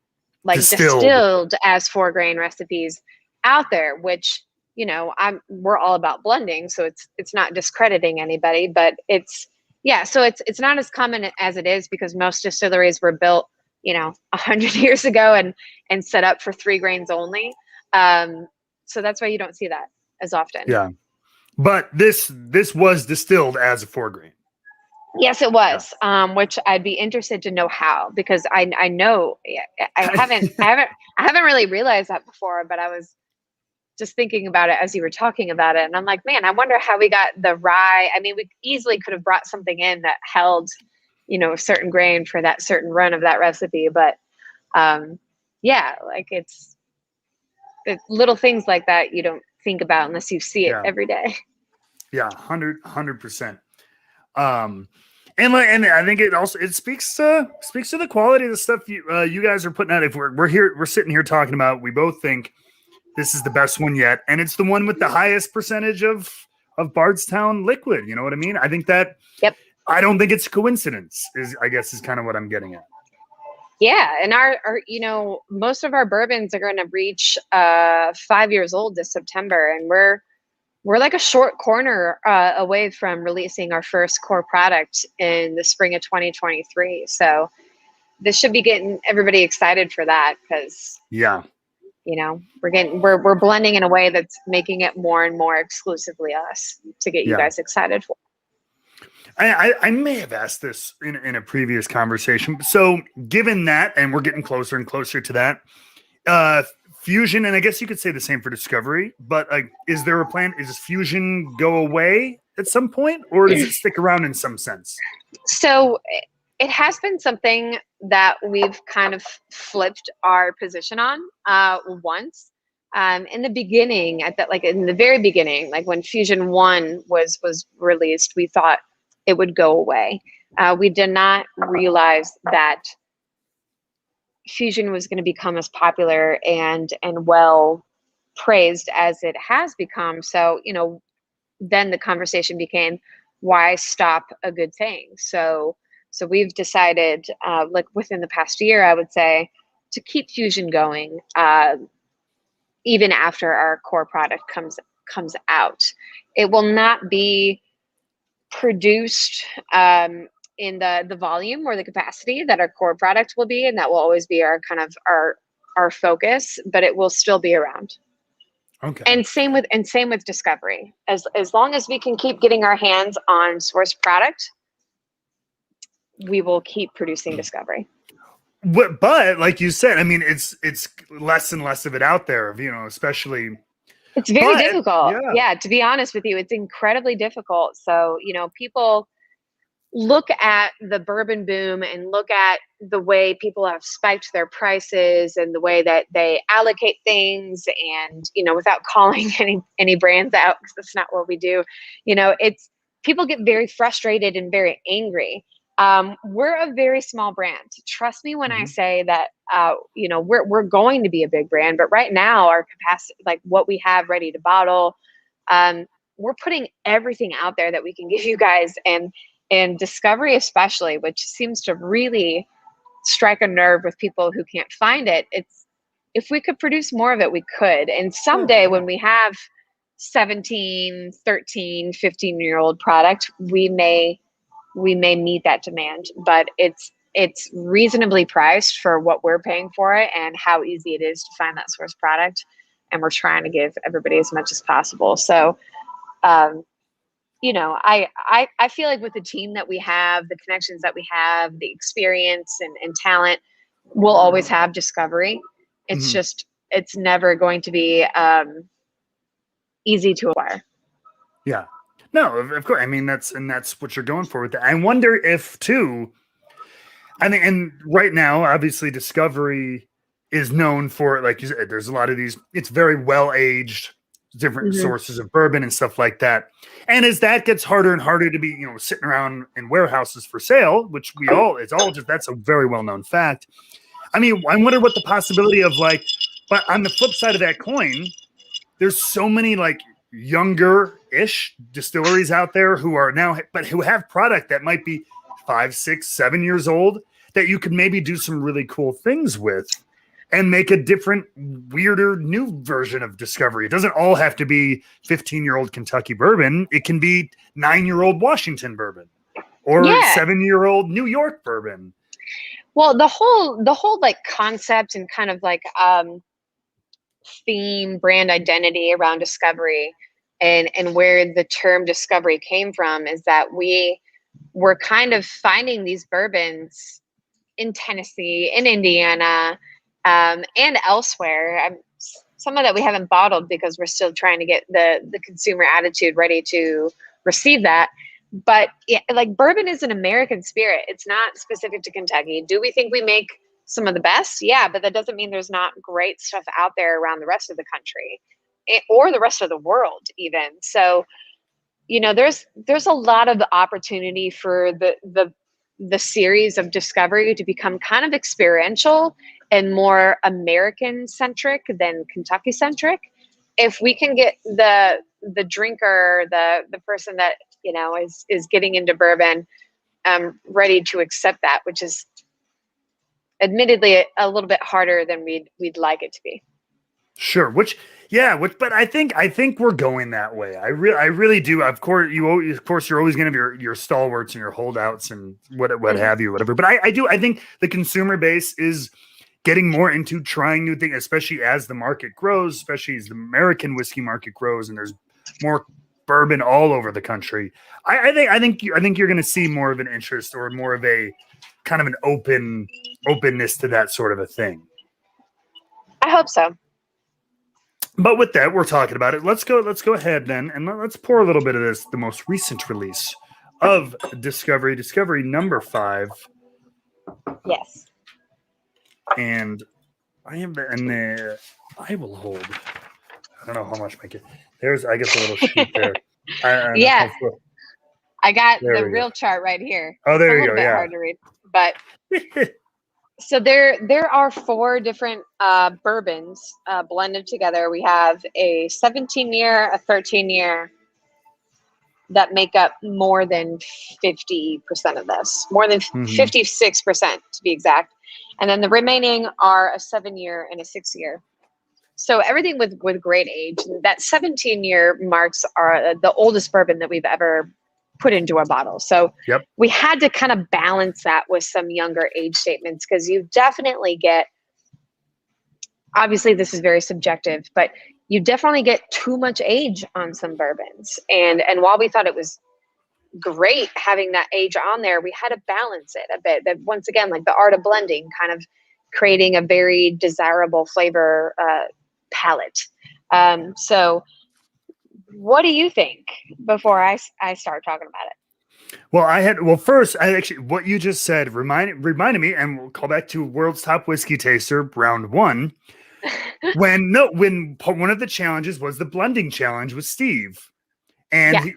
distilled as 4-grain recipes out there, which, we're all about blending. So it's not discrediting anybody, but so it's not as common as it is because most distilleries were built, 100 years ago and set up for 3 grains only. So that's why you don't see that as often. Yeah. But this was distilled as a 4-grain. Yes, it was. Yeah. Which I'd be interested to know how, because I know I haven't really realized that before, but I was just thinking about it as you were talking about it. And I'm like, man, I wonder how we got the rye. I mean, we easily could have brought something in that held, a certain grain for that certain run of that recipe. But it's little things like that you don't think about unless you see it every day. Yeah, 100%. And I think it speaks to the quality of the stuff you guys are putting out. If we're sitting here talking about, we both think this is the best one yet, and it's the one with the highest percentage of Bardstown liquid. You know what I mean? I think that. Yep. I don't think it's a coincidence. Is kind of what I'm getting at. Yeah, and our most of our bourbons are going to reach 5 years old this September, and we're like a short corner away from releasing our first core product in the spring of 2023. So this should be getting everybody excited for that, because we're blending in a way that's making it more and more exclusively us to get you guys excited for. I may have asked this in a previous conversation. So given that, and we're getting closer and closer to that, Fusion, and I guess you could say the same for Discovery, but is there a plan? Does Fusion go away at some point, or does it stick around in some sense? So it has been something that we've kind of flipped our position on once. In the beginning, in the very beginning, like when Fusion 1 was released, we thought it would go away. We did not realize that Fusion was going to become as popular and well praised as it has become. So, then the conversation became, why stop a good thing? So we've decided, within the past year, I would say, to keep Fusion going, even after our core product comes out. It will not be produced in the volume or the capacity that our core product will be, and that will always be our kind of our focus, but it will still be around. Okay. And same with Discovery. As long as we can keep getting our hands on source product, we will keep producing Discovery. but like you said, I mean, it's less and less of it out there, especially. It's very But difficult. yeah, Yeah, to be honest with you, it's incredibly difficult. So, people look at the bourbon boom and look at the way people have spiked their prices and the way that they allocate things, and without calling any brands out, because that's not what we do. It's people get very frustrated and very angry. We're a very small brand, trust me when I mhm, say that. We're going to be a big brand, but right now our capacity, like what we have ready to bottle, um, we're putting everything out there that we can give you guys. And discovery especially, which seems to really strike a nerve with people who can't find it. It's If we could produce more of it, we could. And yeah, someday yeah, when we have 17, 13, 15-year-old product, we may meet that demand, but it's reasonably priced for what we're paying for it and how easy it is to find that source product. And we're trying to give everybody as much as possible. So um, I feel like with the team that we have, the connections that we have, the experience and talent, we'll always have discovery. It's mhm, just, it's never going to be easy to acquire. yeah. No, of course. I mean, that's what you're going for with that. I wonder if too. I think, and right now, obviously, Discovery is known for, like you said, there's a lot of these. It's very well aged, different Mm-hmm. sources of bourbon and stuff like that. And as that gets harder and harder to be, sitting around in warehouses for sale, which it's all just that's a very well known fact. I mean, I wonder what the possibility of like, but on the flip side of that coin, there's so many like younger-ish distilleries out there who are now, but who have product that might be 5, 6, 7 years old that you could maybe do some really cool things with and make a different, weirder, new version of Discovery. It doesn't all have to be 15-year-old Kentucky bourbon. It can be 9-year-old Washington bourbon or Yeah. 7-year-old New York bourbon. Well, the whole like concept and kind of like theme, brand identity around discovery, and where the term discovery came from is that we were kind of finding these bourbons in Tennessee, in Indiana, and elsewhere. Some of that we haven't bottled because we're still trying to get the consumer attitude ready to receive that. But yeah, like bourbon is an American spirit. It's not specific to Kentucky. Do we think we make some of the best? Yeah, but that doesn't mean there's not great stuff out there around the rest of the country, or the rest of the world even. So there's a lot of opportunity for the series of discovery to become kind of experiential and more American centric than Kentucky centric. If we can get the drinker, the person that is getting into bourbon, ready to accept that, which is admittedly a little bit harder than we'd like it to be. Sure. But I think we're going that way. I really do. Of course, you're always going to have your stalwarts and your holdouts and what Mhm. have you, whatever. But I think the consumer base is getting more into trying new things, especially as the market grows, especially as the American whiskey market grows, and there's more bourbon all over the country. I think you're going to see more of an interest or more of a kind of an openness to that sort of a thing. I hope so. But with that, we're talking about it. Let's go ahead then, and let's pour a little bit of this, the most recent release of Discovery number 5. Yes. And I will hold. I don't know how much my kid. I guess a little sheet there. Yeah, I got There the we go. real chart right here. Oh, It's a there you little go. bit hard to read, but so there are 4 different bourbons blended together. We have a 17-year, a 13-year that make up more than 50% of this, more than Mhm. 56% to be exact. And then the remaining are a 7-year and a 6-year. So everything with great age. That 17-year marks are the oldest bourbon that we've ever put into a bottle. So Yep. we had to kind of balance that with some younger age statements, because you definitely get, obviously this is very subjective, but you definitely get too much age on some bourbons. And while we thought it was great having that age on there. We had to balance it a bit. That once again, like the art of blending, kind of creating a very desirable flavor palette. So what do you think before I start talking about it? Well, first, I actually, what you just said reminded me, and we'll call back to World's Top Whiskey Taster, round one. When one of the challenges was the blending challenge with Steve. And he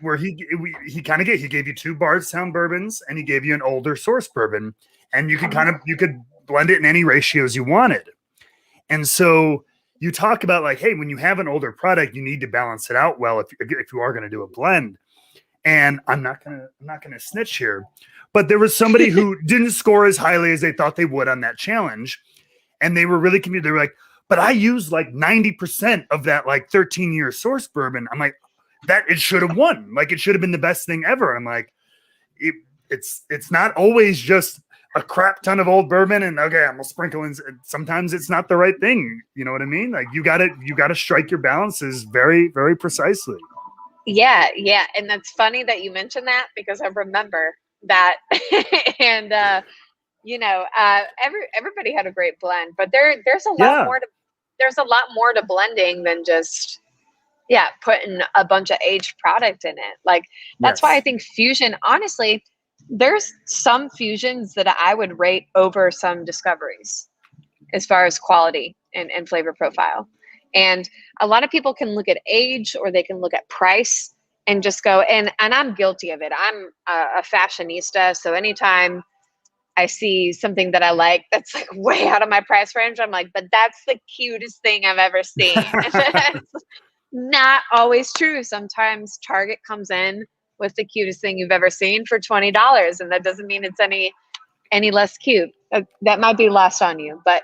gave you 2 Bardstown bourbons, and he gave you an older source bourbon, and you could blend it in any ratios you wanted. And so you talk about like, hey, when you have an older product, you need to balance it out well if you are going to do a blend. And I'm not gonna snitch here, but there was somebody who didn't score as highly as they thought they would on that challenge, and they were really committed. They were like, but I used like 90% of that like 13-year source bourbon. I'm like, that it should have won. Like it should have been the best thing ever. I'm like, it's not always just a crap ton of old bourbon and okay, I'm gonna sprinkle in. Sometimes it's not the right thing. You know what I mean? Like you gotta strike your balances very, very precisely. Yeah. And that's funny that you mentioned that because I remember that. And everybody had a great blend, but there's a lot more to blending than just putting a bunch of aged product in it. Like that's why I think fusion, honestly, there's some fusions that I would rate over some discoveries as far as quality and flavor profile. And a lot of people can look at age or they can look at price and just go, and I'm guilty of it. I'm a fashionista. So anytime I see something that I like that's like way out of my price range, I'm like, but that's the cutest thing I've ever seen. It's not always true. Sometimes Target comes in with the cutest thing you've ever seen for $20, and that doesn't mean it's any less cute. That might be lost on you, but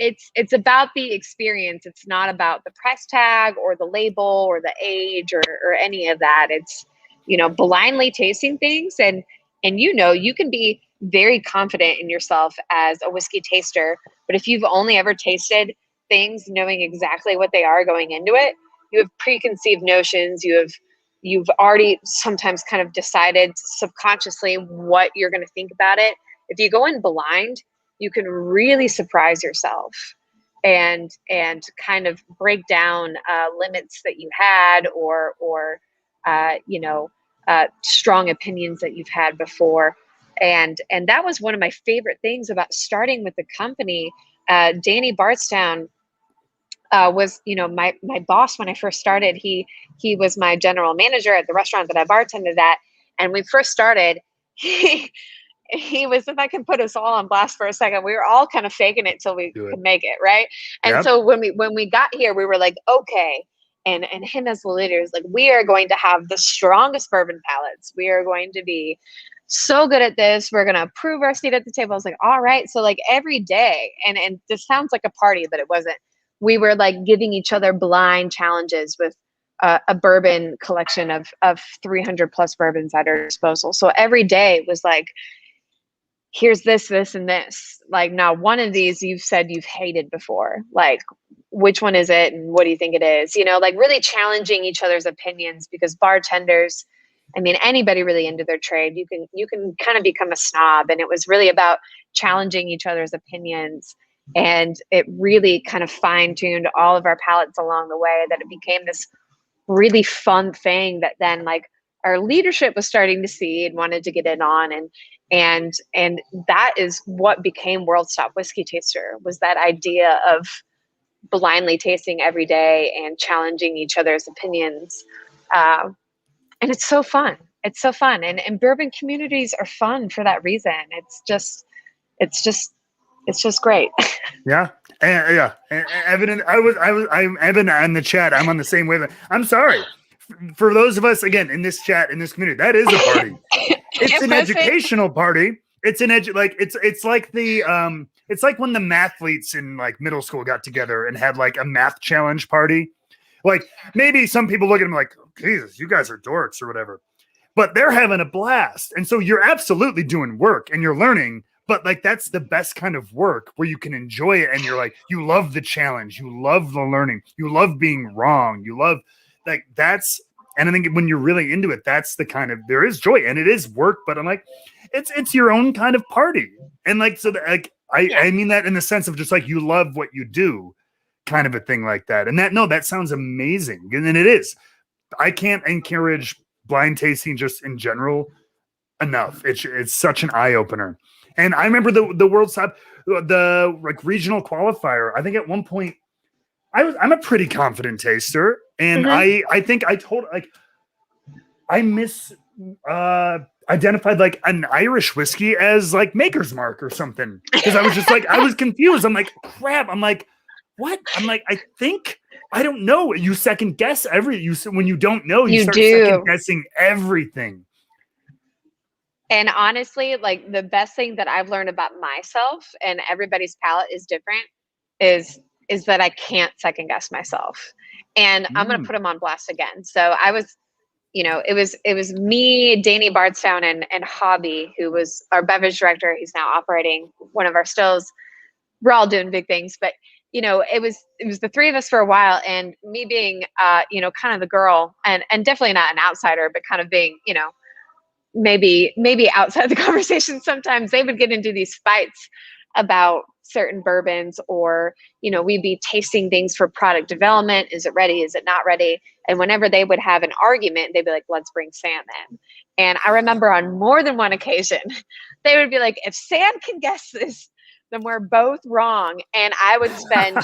it's about the experience. It's not about the price tag or the label or the age or any of that. It's blindly tasting things, and you can be very confident in yourself as a whiskey taster, but if you've only ever tasted things knowing exactly what they are going into it, you have preconceived notions. You've already sometimes kind of decided subconsciously what you're going to think about it. If you go in blind, you can really surprise yourself and kind of break down limits that you had or strong opinions that you've had before. And that was one of my favorite things about starting with the company. Danny Bardstown was my boss when I first started. He was my general manager at the restaurant that I bartended at. And when we first started, he was, if I can put us all on blast for a second, we were all kind of faking it till we could make it, right? And so when we got here, we were like, okay. And him as the leader is like, we are going to have the strongest bourbon palates. We are going to be so good at this. We're going to prove our seat at the table. I was like, all right. So like every day, and this sounds like a party, but it wasn't. We were like giving each other blind challenges with a bourbon collection of 300 plus bourbons at our disposal. So every day was like, here's this, and this. Like, now one of these you've said you've hated before. Like, which one is it? And what do you think it is? Like really challenging each other's opinions, because bartenders, I mean, anybody really into their trade, you can kind of become a snob. And it was really about challenging each other's opinions. And it really kind of fine-tuned all of our palates along the way, that it became this really fun thing that then like our leadership was starting to see and wanted to get in on. And that is what became World's Top Whiskey Taster, was that idea of blindly tasting every day and challenging each other's opinions. And it's so fun. It's so fun. And bourbon communities are fun for that reason. It's just great. Yeah. And Evan, I'm Evan in the chat. I'm on the same wavelength. I'm sorry. For those of us, again, in this chat, in this community, that is a party. It's an educational party. It's it's like when the mathletes in like middle school got together and had like a math challenge party. Like maybe some people look at them like, Jesus, you guys are dorks or whatever, but they're having a blast. And so you're absolutely doing work and you're learning, but like, that's the best kind of work where you can enjoy it. And you're like, you love the challenge. You love the learning. You love being wrong. You love, like, that's And I think when you're really into it, that's the kind of, there is joy and it is work, but I'm like, it's your own kind of party. And like, so that, like, I mean that in the sense of just like, you love what you do, kind of a thing like that. And that sounds amazing. And then it is. I can't encourage blind tasting just in general enough. It's such an eye opener. And I remember the World Cup, the like regional qualifier. I think at one point I'm a pretty confident taster, and I think I told like I identified like an Irish whiskey as like Maker's Mark or something, because I was just like I was confused. I'm like, crap. I'm like, what? I'm like, I don't know. You second guess when you don't know, you start second guessing everything. And honestly, like the best thing that I've learned about myself, and everybody's palate is different, is that I can't second guess myself. And I'm going to put them on blast again. So I was, it was me, Danny Bardstown, and Hobby, who was our beverage director. He's now operating one of our stills. We're all doing big things, but it was the three of us for a while, and me being, kind of the girl, and definitely not an outsider, but kind of being, maybe outside the conversation. Sometimes they would get into these fights about certain bourbons, or we'd be tasting things for product development. Is it ready? Is it not ready? And whenever they would have an argument, they'd be like, let's bring Sam in. And I remember on more than one occasion, they would be like, if Sam can guess this, then we're both wrong. And I would spend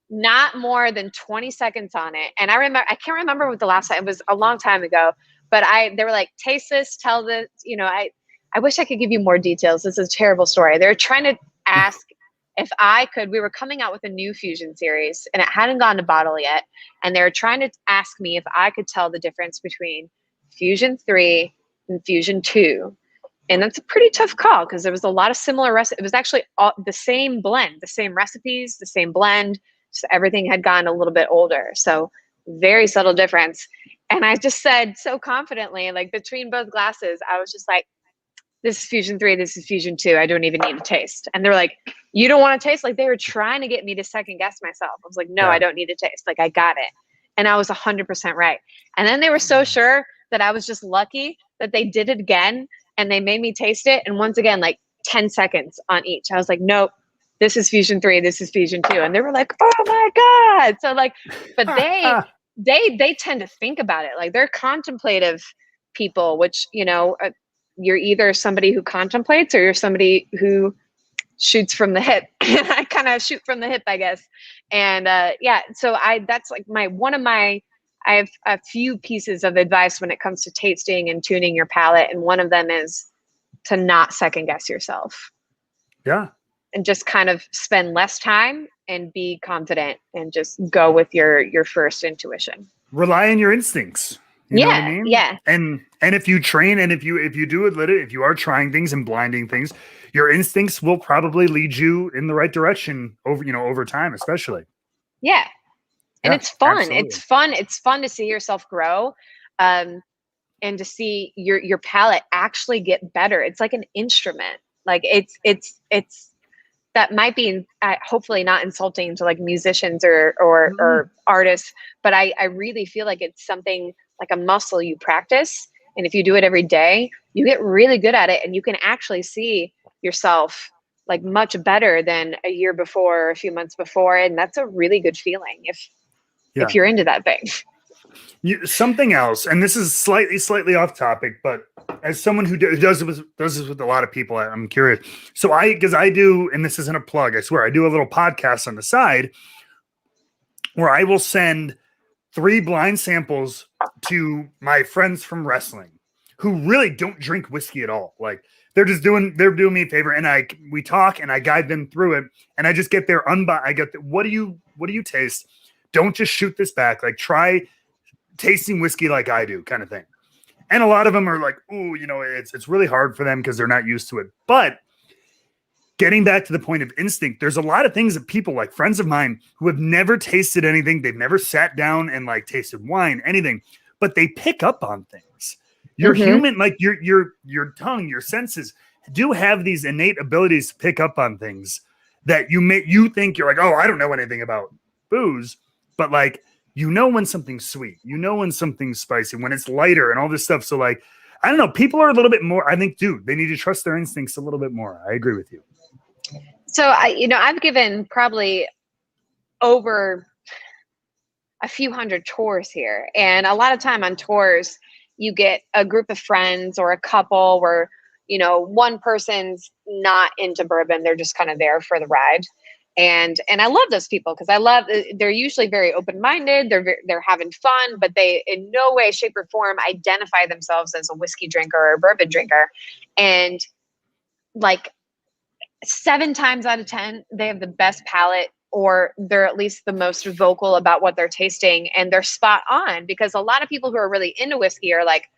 not more than 20 seconds on it. And I can't remember what the last time, it was a long time ago, but they were like, taste this, tell this, I wish I could give you more details. This is a terrible story. They're trying to ask if I could, we were coming out with a new Fusion series and it hadn't gone to bottle yet. And they were trying to ask me if I could tell the difference between Fusion 3 and Fusion 2. And that's a pretty tough call because there was a lot of similar recipes. It was actually the same blend, the same recipes, the same blend. So everything had gone a little bit older. So very subtle difference. And I just said so confidently, like between both glasses, I was just like, this is Fusion 3, this is Fusion 2. I don't even need to taste. And they're like, you don't want to taste? Like they were trying to get me to second guess myself. I was like, no, I don't need to taste. Like I got it. And I was 100% right. And then they were so sure that I was just lucky that they did it again and they made me taste it. And once again, like 10 seconds on each. I was like, nope, this is Fusion 3, this is Fusion 2. And they were like, oh my God. So like, but they tend to think about it. Like they're contemplative people, which, you're either somebody who contemplates or you're somebody who shoots from the hip. I kind of shoot from the hip, I guess. And so that's like I have a few pieces of advice when it comes to tasting and tuning your palate. And one of them is to not second guess yourself. Yeah. And just kind of spend less time and be confident and just go with your first intuition. Rely on your instincts. You know what I mean? Yeah. And if you train and if you do it, if you are trying things and blinding things, your instincts will probably lead you in the right direction over time, especially. Yeah. And it's fun. Absolutely. It's fun to see yourself grow, and to see your palate actually get better. It's like an instrument. Like it's that might be hopefully not insulting to like musicians or artists, but I really feel like it's something like a muscle you practice. And if you do it every day, you get really good at it and you can actually see yourself like much better than a year before or a few months before. And that's a really good feeling if you're into that thing. Something else, and this is slightly off topic, but as someone who does this with a lot of people, I'm curious. So because I do, and this isn't a plug, I swear, I do a little podcast on the side where I will send 3 blind samples to my friends from wrestling who really don't drink whiskey at all. Like they're doing me a favor, and we talk and I guide them through it, and I just get their what do you taste? Don't just shoot this back. Like try tasting whiskey like I do, kind of thing. And a lot of them are like, ooh, it's really hard for them because they're not used to it. But getting back to the point of instinct, there's a lot of things that people, like friends of mine who have never tasted anything, they've never sat down and like tasted wine, anything, but they pick up on things. You're human, like your tongue, your senses do have these innate abilities to pick up on things that you think you're like, oh, I don't know anything about booze, but like you know when something's sweet, you know when something's spicy, when it's lighter and all this stuff. So like, I don't know, people are a little bit more, I think, dude, they need to trust their instincts a little bit more. I agree with you. So I've given probably over a few hundred tours here. And a lot of time on tours, you get a group of friends or a couple where, one person's not into bourbon. They're just kind of there for the ride. And I love those people because they're usually very open-minded. They're having fun, but they in no way, shape, or form identify themselves as a whiskey drinker or a bourbon drinker. And like 7 times out of 10, they have the best palate, or they're at least the most vocal about what they're tasting, and they're spot on, because a lot of people who are really into whiskey are like,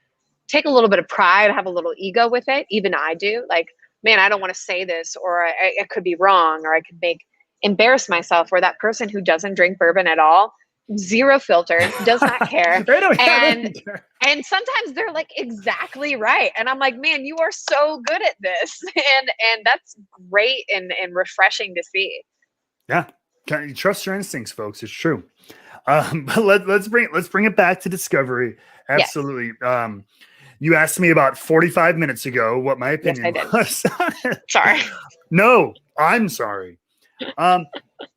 take a little bit of pride, have a little ego with it. Even I do. Like, man, I don't want to say this, or I could be wrong, or I could embarrass myself. Where that person who doesn't drink bourbon at all, zero filter, does not care. And sometimes they're like exactly right. And I'm like, man, you are so good at this. And that's great and refreshing to see. Yeah. You trust your instincts, folks. It's true. But let's bring it back to discovery. Absolutely. Yes. You asked me about 45 minutes ago what my opinion was. Sorry. No, I'm sorry.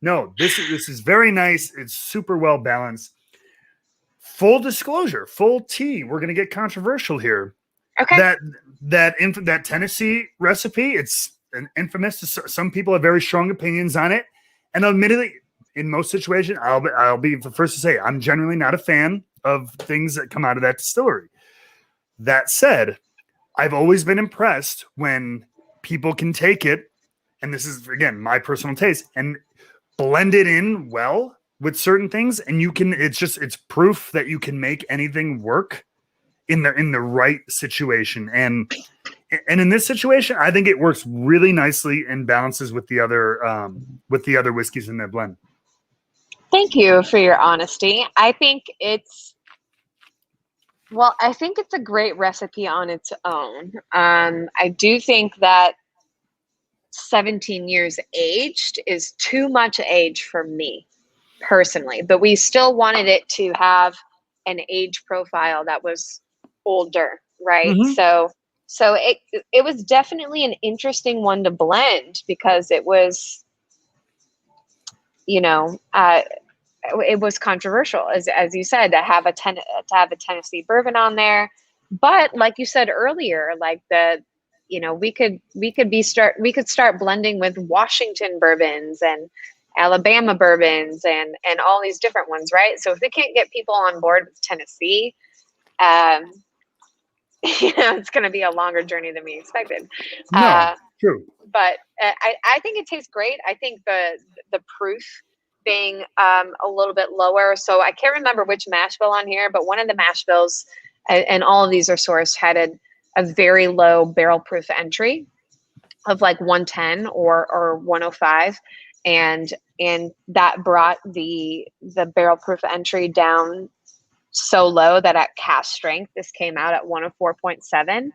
No, this is very nice. It's super well balanced. Full disclosure, full tea. We're going to get controversial here. Okay. That Tennessee recipe, it's an infamous. Some people have very strong opinions on it, and admittedly, in most situations, I'll be the first to say I'm generally not a fan of things that come out of that distillery. That said, I've always been impressed when people can take it, and this is again my personal taste, and blend it in well with certain things, and it's proof that you can make anything work in the right situation. And in this situation, I think it works really nicely and balances with the other whiskeys in that blend. Thank you for your honesty. I think it's a great recipe on its own. I do think that 17 years aged is too much age for me personally, but we still wanted it to have an age profile that was older, right? Mm-hmm. So it was definitely an interesting one to blend, because it was, it was controversial, as you said, to have a Tennessee bourbon on there. But like you said earlier, like we could start blending with Washington bourbons and Alabama bourbons and all these different ones, right? So if we can't get people on board with Tennessee, it's going to be a longer journey than we expected. No, true. But I think it tastes great. I think the proof being a little bit lower. So I can't remember which mash bill on here, but one of the mash bills, and all of these are sourced, had a very low barrel proof entry of like 110 or 105. And that brought the barrel proof entry down so low that at cast strength, this came out at 104.7.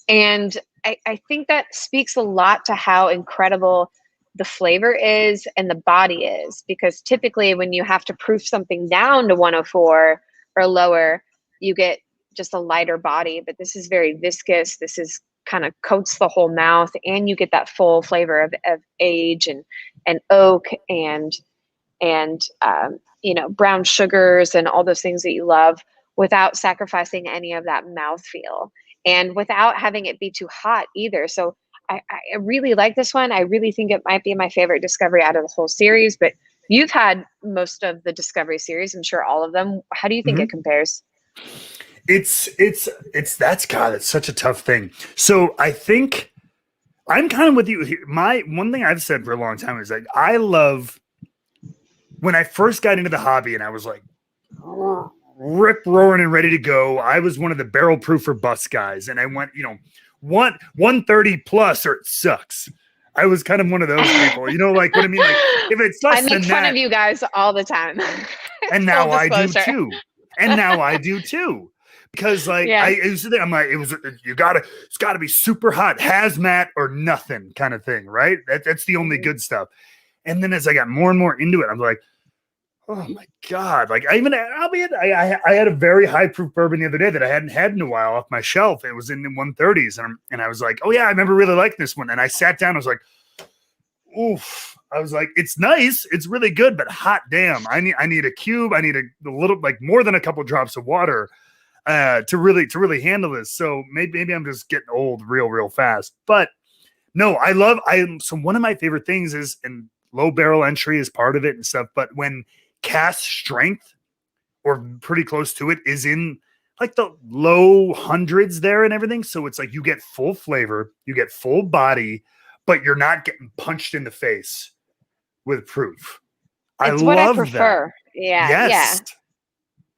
And I think that speaks a lot to how incredible the flavor is and the body is, because typically when you have to proof something down to 104 or lower, you get just a lighter body. But this is very viscous. This is kind of coats the whole mouth, and you get that full flavor of age and oak and brown sugars and all those things that you love, without sacrificing any of that mouthfeel and without having it be too hot either. So I really like this one. I really think it might be my favorite discovery out of the whole series, but you've had most of the discovery series, I'm sure all of them. How do you think it compares? It's such a tough thing. So I think I'm kind of with you here. One thing I've said for a long time is like, I love when I first got into the hobby and I was like rip roaring and ready to go. I was one of the barrel proof or bust guys, and I went, 130 plus or it sucks. I was kind of one of those people, like what I mean? Like if it's less than that. I make fun of you guys all the time. And now I do too. Because like I used to think, I'm like, it's gotta be super hot, hazmat or nothing kind of thing, right? That's the only good stuff. And then as I got more and more into it, I'm like, Oh my God. Like I had a very high proof bourbon the other day that I hadn't had in a while off my shelf. It was in the 130s. And I was like, oh yeah, I remember really liking this one. And I sat down, I was like, oof. I was like, it's nice. It's really good, but hot damn. I need a cube. I need a little, like more than a couple drops of water to really handle this. So maybe I'm just getting old real fast. But no, so one of my favorite things is, and low barrel entry is part of it and stuff, but when cast strength or pretty close to it is in like the low hundreds there and everything. So it's like you get full flavor, you get full body, but you're not getting punched in the face with proof. It's what I prefer. That. Yeah. Yes.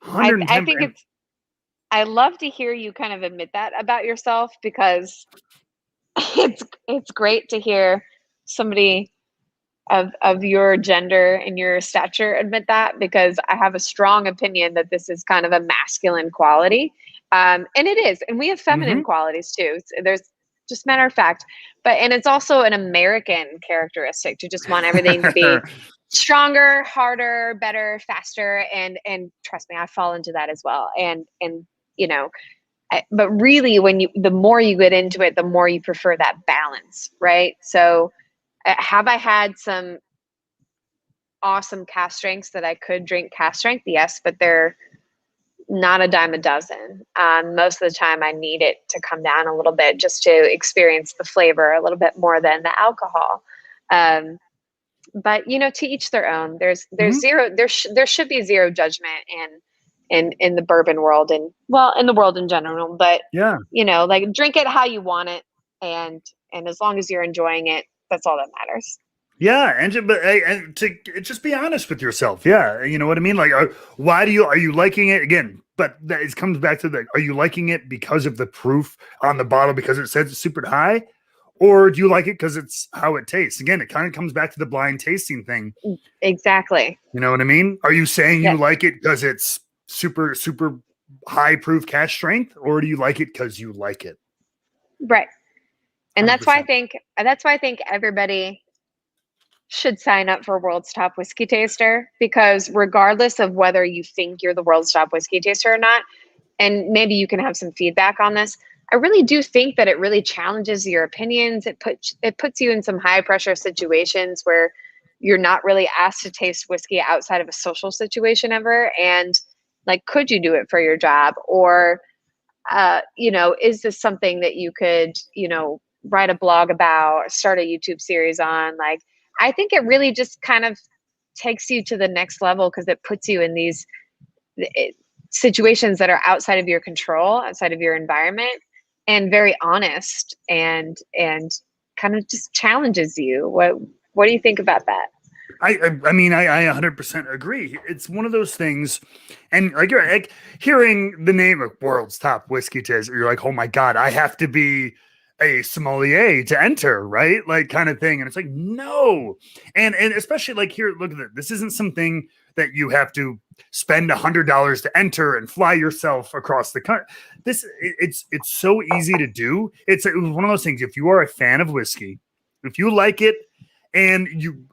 Yeah. I think I love to hear you kind of admit that about yourself, because it's great to hear somebody of your gender and your stature admit that, because I have a strong opinion that this is kind of a masculine quality. And it is. And we have feminine qualities too. There's just matter of fact, and it's also an American characteristic to just want everything to be stronger, harder, better, faster. And trust me, I fall into that as well. And, you know, but really the more you get into it, the more you prefer that balance, right? So have I had some awesome cast strengths that I could drink cast strength? Yes, but they're not a dime a dozen. Most of the time I need it to come down a little bit just to experience the flavor a little bit more than the alcohol. But to each their own. There's there should be zero judgment in the bourbon world, and in the world in general. But yeah, like drink it how you want it, and as long as you're enjoying it, that's all that matters. Yeah, and to just be honest with yourself. Yeah, you know what I mean. Like, are you liking it again? But it comes back to are you liking it because of the proof on the bottle, because it says it's super high, or do you like it because it's how it tastes? Again, it kind of comes back to the blind tasting thing. Exactly. You know what I mean? Are you saying you like it because it's super high proof cash strength, or do you like it because you like it? Right. And 100%. that's why I think everybody should sign up for World's Top Whiskey Taster, because regardless of whether you think you're the World's Top Whiskey Taster or not, and maybe you can have some feedback on this, I really do think that it really challenges your opinions. It puts you in some high pressure situations where you're not really asked to taste whiskey outside of a social situation ever. And like, could you do it for your job? Or, is this something that you could, write a blog about, or start a YouTube series on? Like, I think it really just kind of takes you to the next level, because it puts you in these situations that are outside of your control, outside of your environment, and very honest, and kind of just challenges you. What do you think about that? I mean, I 100% agree. It's one of those things, and like you're like hearing the name of World's Top Whiskey Taster, you're like, oh my God, I have to be a sommelier to enter, right? Like, kind of thing. And it's like, no. And especially like here, look at it. This isn't something that you have to spend $100 to enter and fly yourself across the country. It's so easy to do. It was one of those things. If you are a fan of whiskey, if you like it, and you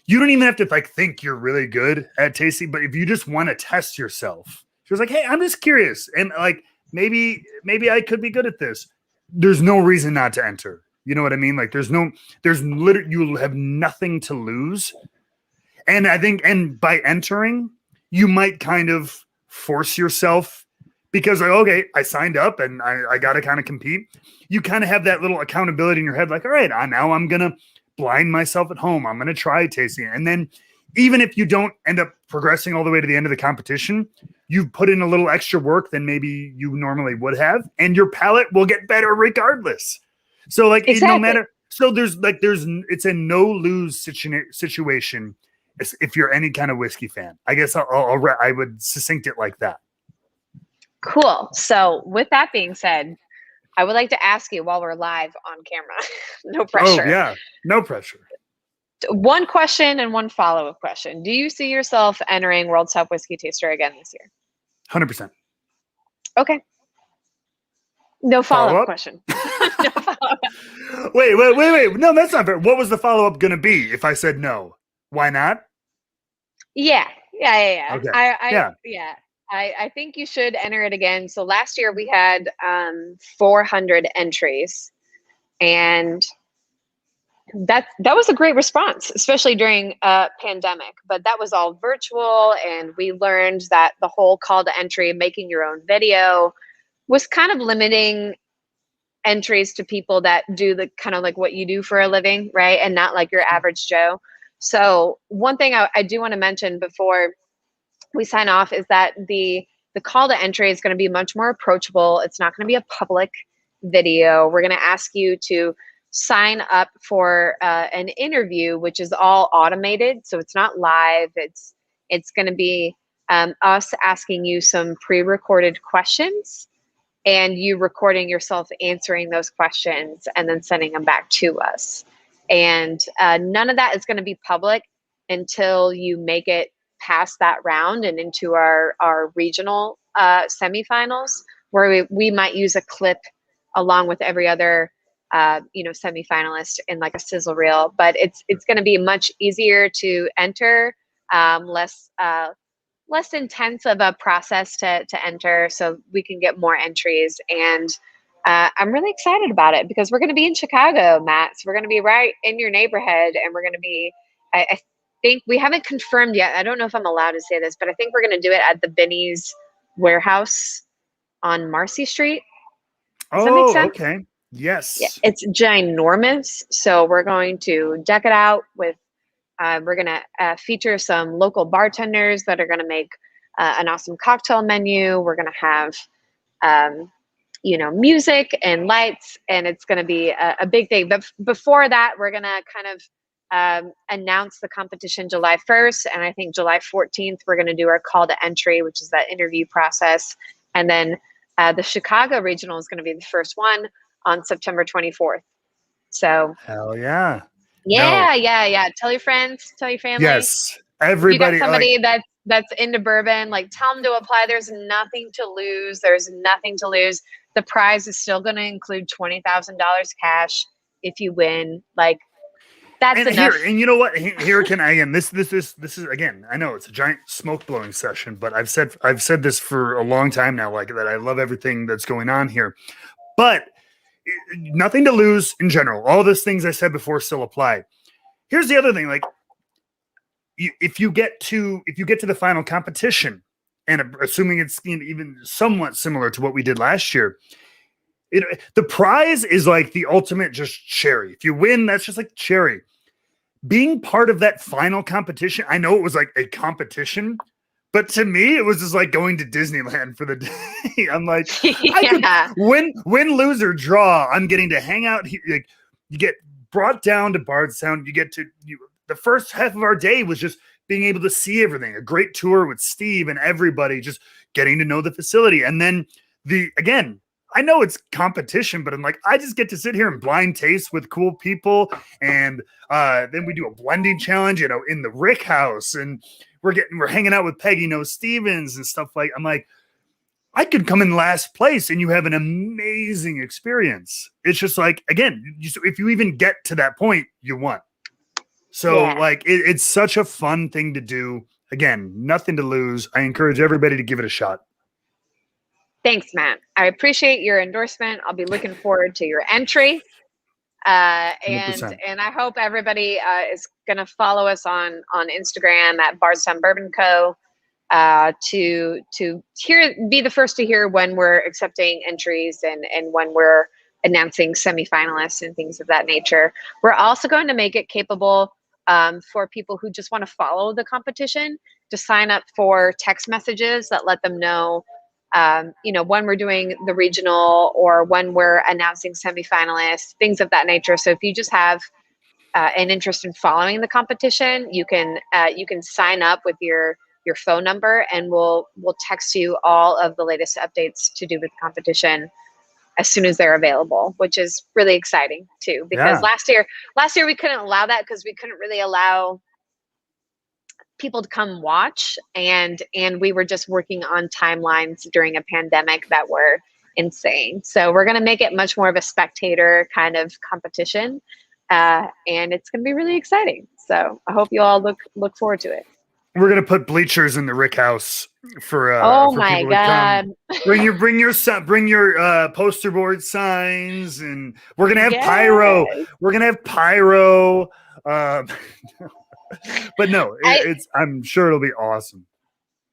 don't even have to like think you're really good at tasting, but if you just want to test yourself, she was like, hey, I'm just curious, and like maybe I could be good at this. There's no reason not to enter. You know what I mean? Like there's literally, you'll have nothing to lose. And I think, and by entering, you might kind of force yourself, because like, okay, I signed up and I got to kind of compete. You kind of have that little accountability in your head. Like, all right, now I'm going to blind myself at home. I'm going to try tasting it. And then even if you don't end up progressing all the way to the end of the competition, you've put in a little extra work than maybe you normally would have, and your palate will get better regardless. So like, exactly. No matter, so it's a no lose situation if you're any kind of whiskey fan. I guess I would succinct it like that. Cool. So with that being said, I would like to ask you while we're live on camera, no pressure. Oh yeah, no pressure. One question and one follow-up question. Do you see yourself entering World's Top Whiskey Taster again this year? 100%. Okay. No follow-up question. No follow-up. Wait. No, that's not fair. What was the follow-up going to be if I said no? Why not? Yeah, yeah. Okay. Yeah. I think you should enter it again. So last year we had 400 entries, and that was a great response, especially during a pandemic. But that was all virtual, and we learned that the whole call to entry, making your own video, was kind of limiting entries to people that do the kind of like what you do for a living, right? And not like your average Joe. So one thing I do want to mention before we sign off is that the call to entry is going to be much more approachable. It's not going to be a public video. We're going to ask you to sign up for an interview, which is all automated, so it's not live. It's going to be us asking you some pre-recorded questions and you recording yourself answering those questions and then sending them back to us. And none of that is going to be public until you make it past that round and into our regional semifinals, where we might use a clip along with every other semifinalist in like a sizzle reel. But it's going to be much easier to enter, less intense of a process to enter, so we can get more entries. And I'm really excited about it because we're going to be in Chicago, Matt. So we're going to be right in your neighborhood, and we're going to be, I think we haven't confirmed yet. I don't know if I'm allowed to say this, but I think we're going to do it at the Benny's warehouse on Marcy Street. Does that make Oh, sense? okay. Yeah, Yes. it's ginormous. So we're going to deck it out with we're going to feature some local bartenders that are going to make an awesome cocktail menu. We're going to have, music and lights, and it's going to be a big thing. But before that, we're going to kind of announce the competition July 1st. And I think July 14th, we're going to do our call to entry, which is that interview process. And then the Chicago regional is going to be the first one on September 24th. So Hell yeah. No. yeah. Tell your friends, tell your family. Yes. If you got Everybody like somebody that's into bourbon, like tell them to apply. There's nothing to lose. There's nothing to lose. The prize is still going to include $20,000 cash if you win. Like that's and enough. here and you know what? Here can I again this is again, I know it's a giant smoke blowing session, but I've said this for a long time now, like that I love everything that's going on here. But nothing to lose in general. All those things I said before still apply. Here's the other thing, like if you get to the final competition, and assuming it's even somewhat similar to what we did last year, the prize is like the ultimate just cherry. If you win, that's just like cherry. Being part of that final competition, I know it was like a competition, but to me, it was just like going to Disneyland for the day. I'm like, I could win, lose, or draw. I'm getting to hang out here. Like, you get brought down to Bardstown. The first half of our day was just being able to see everything. A great tour with Steve and everybody, just getting to know the facility. And then again, I know it's competition, but I'm like, I just get to sit here and blind taste with cool people. And then we do a blending challenge, in the Rick House, and we're hanging out with Peggy Stevens and stuff like. I'm like, I could come in last place, and you have an amazing experience. It's just like, again, if you even get to that point, you won. So like, it's such a fun thing to do. Again, nothing to lose. I encourage everybody to give it a shot. Thanks, Matt. I appreciate your endorsement. I'll be looking forward to your entry. And 100%. I hope everybody is going to follow us on Instagram at Bardstown Bourbon Co. To be the first to hear when we're accepting entries and when we're announcing semifinalists and things of that nature. We're also going to make it capable for people who just want to follow the competition to sign up for text messages that let them know when we're doing the regional or when we're announcing semifinalists, things of that nature. So if you just have an interest in following the competition, you can sign up with your phone number, and we'll text you all of the latest updates to do with the competition as soon as they're available, which is really exciting too. Because last year we couldn't allow that because we couldn't really allow people to come watch, and we were just working on timelines during a pandemic that were insane. So we're going to make it much more of a spectator kind of competition, and it's going to be really exciting. So I hope you all look forward to it. We're gonna put bleachers in the Rick House for Oh my people to God. come. Bring your poster board signs, and we're gonna have Yes. pyro. We're gonna have pyro. But no, I'm sure it'll be awesome.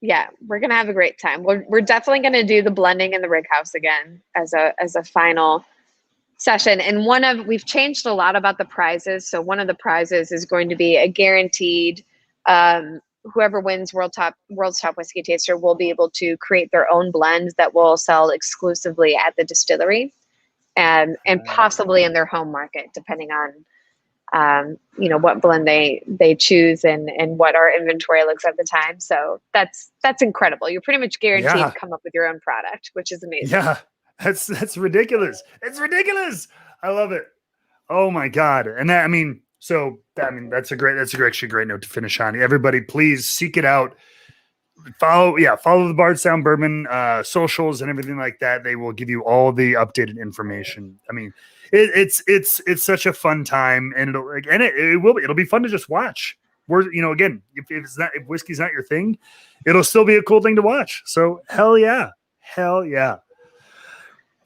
Yeah, we're gonna have a great time. We're definitely gonna do the blending in the Rig House again as a final session. And we've changed a lot about the prizes. So one of the prizes is going to be a guaranteed whoever wins World's Top Whiskey Taster will be able to create their own blend that will sell exclusively at the distillery and possibly in their home market, depending on what blend they choose and what our inventory looks at the time. So that's incredible. You're pretty much guaranteed to come up with your own product, which is amazing. Yeah, that's ridiculous. It's ridiculous. I love it. Oh my God. And that's a great actually great note to finish on. Everybody, please seek it out. Follow the Bardstown Bourbon socials and everything like that. They will give you all the updated information. I mean, it's such a fun time, and it'll be fun to just watch. Again, if whiskey's not your thing, it'll still be a cool thing to watch. So hell yeah.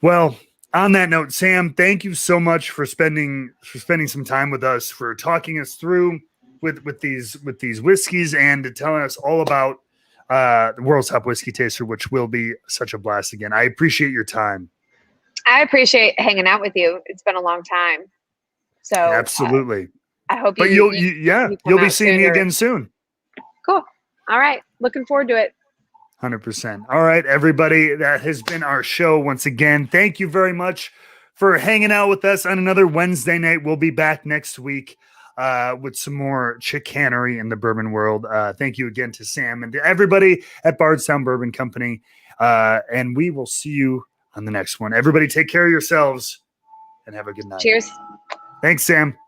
Well, on that note, Sam, thank you so much for spending some time with us, for talking us through with these whiskeys and telling us all about the World's Top Whiskey Taster, which will be such a blast again. I appreciate your time. I appreciate hanging out with you. It's been a long time. So absolutely. I hope you'll be seeing me again soon. Cool. All right. Looking forward to it. 100%. All right, everybody. That has been our show once again. Thank you very much for hanging out with us on another Wednesday night. We'll be back next week with some more chicanery in the bourbon world. Thank you again to Sam and to everybody at Bardstown Bourbon Company. And we will see you on the next one. Everybody take care of yourselves and have a good night. Cheers. Thanks, Sam.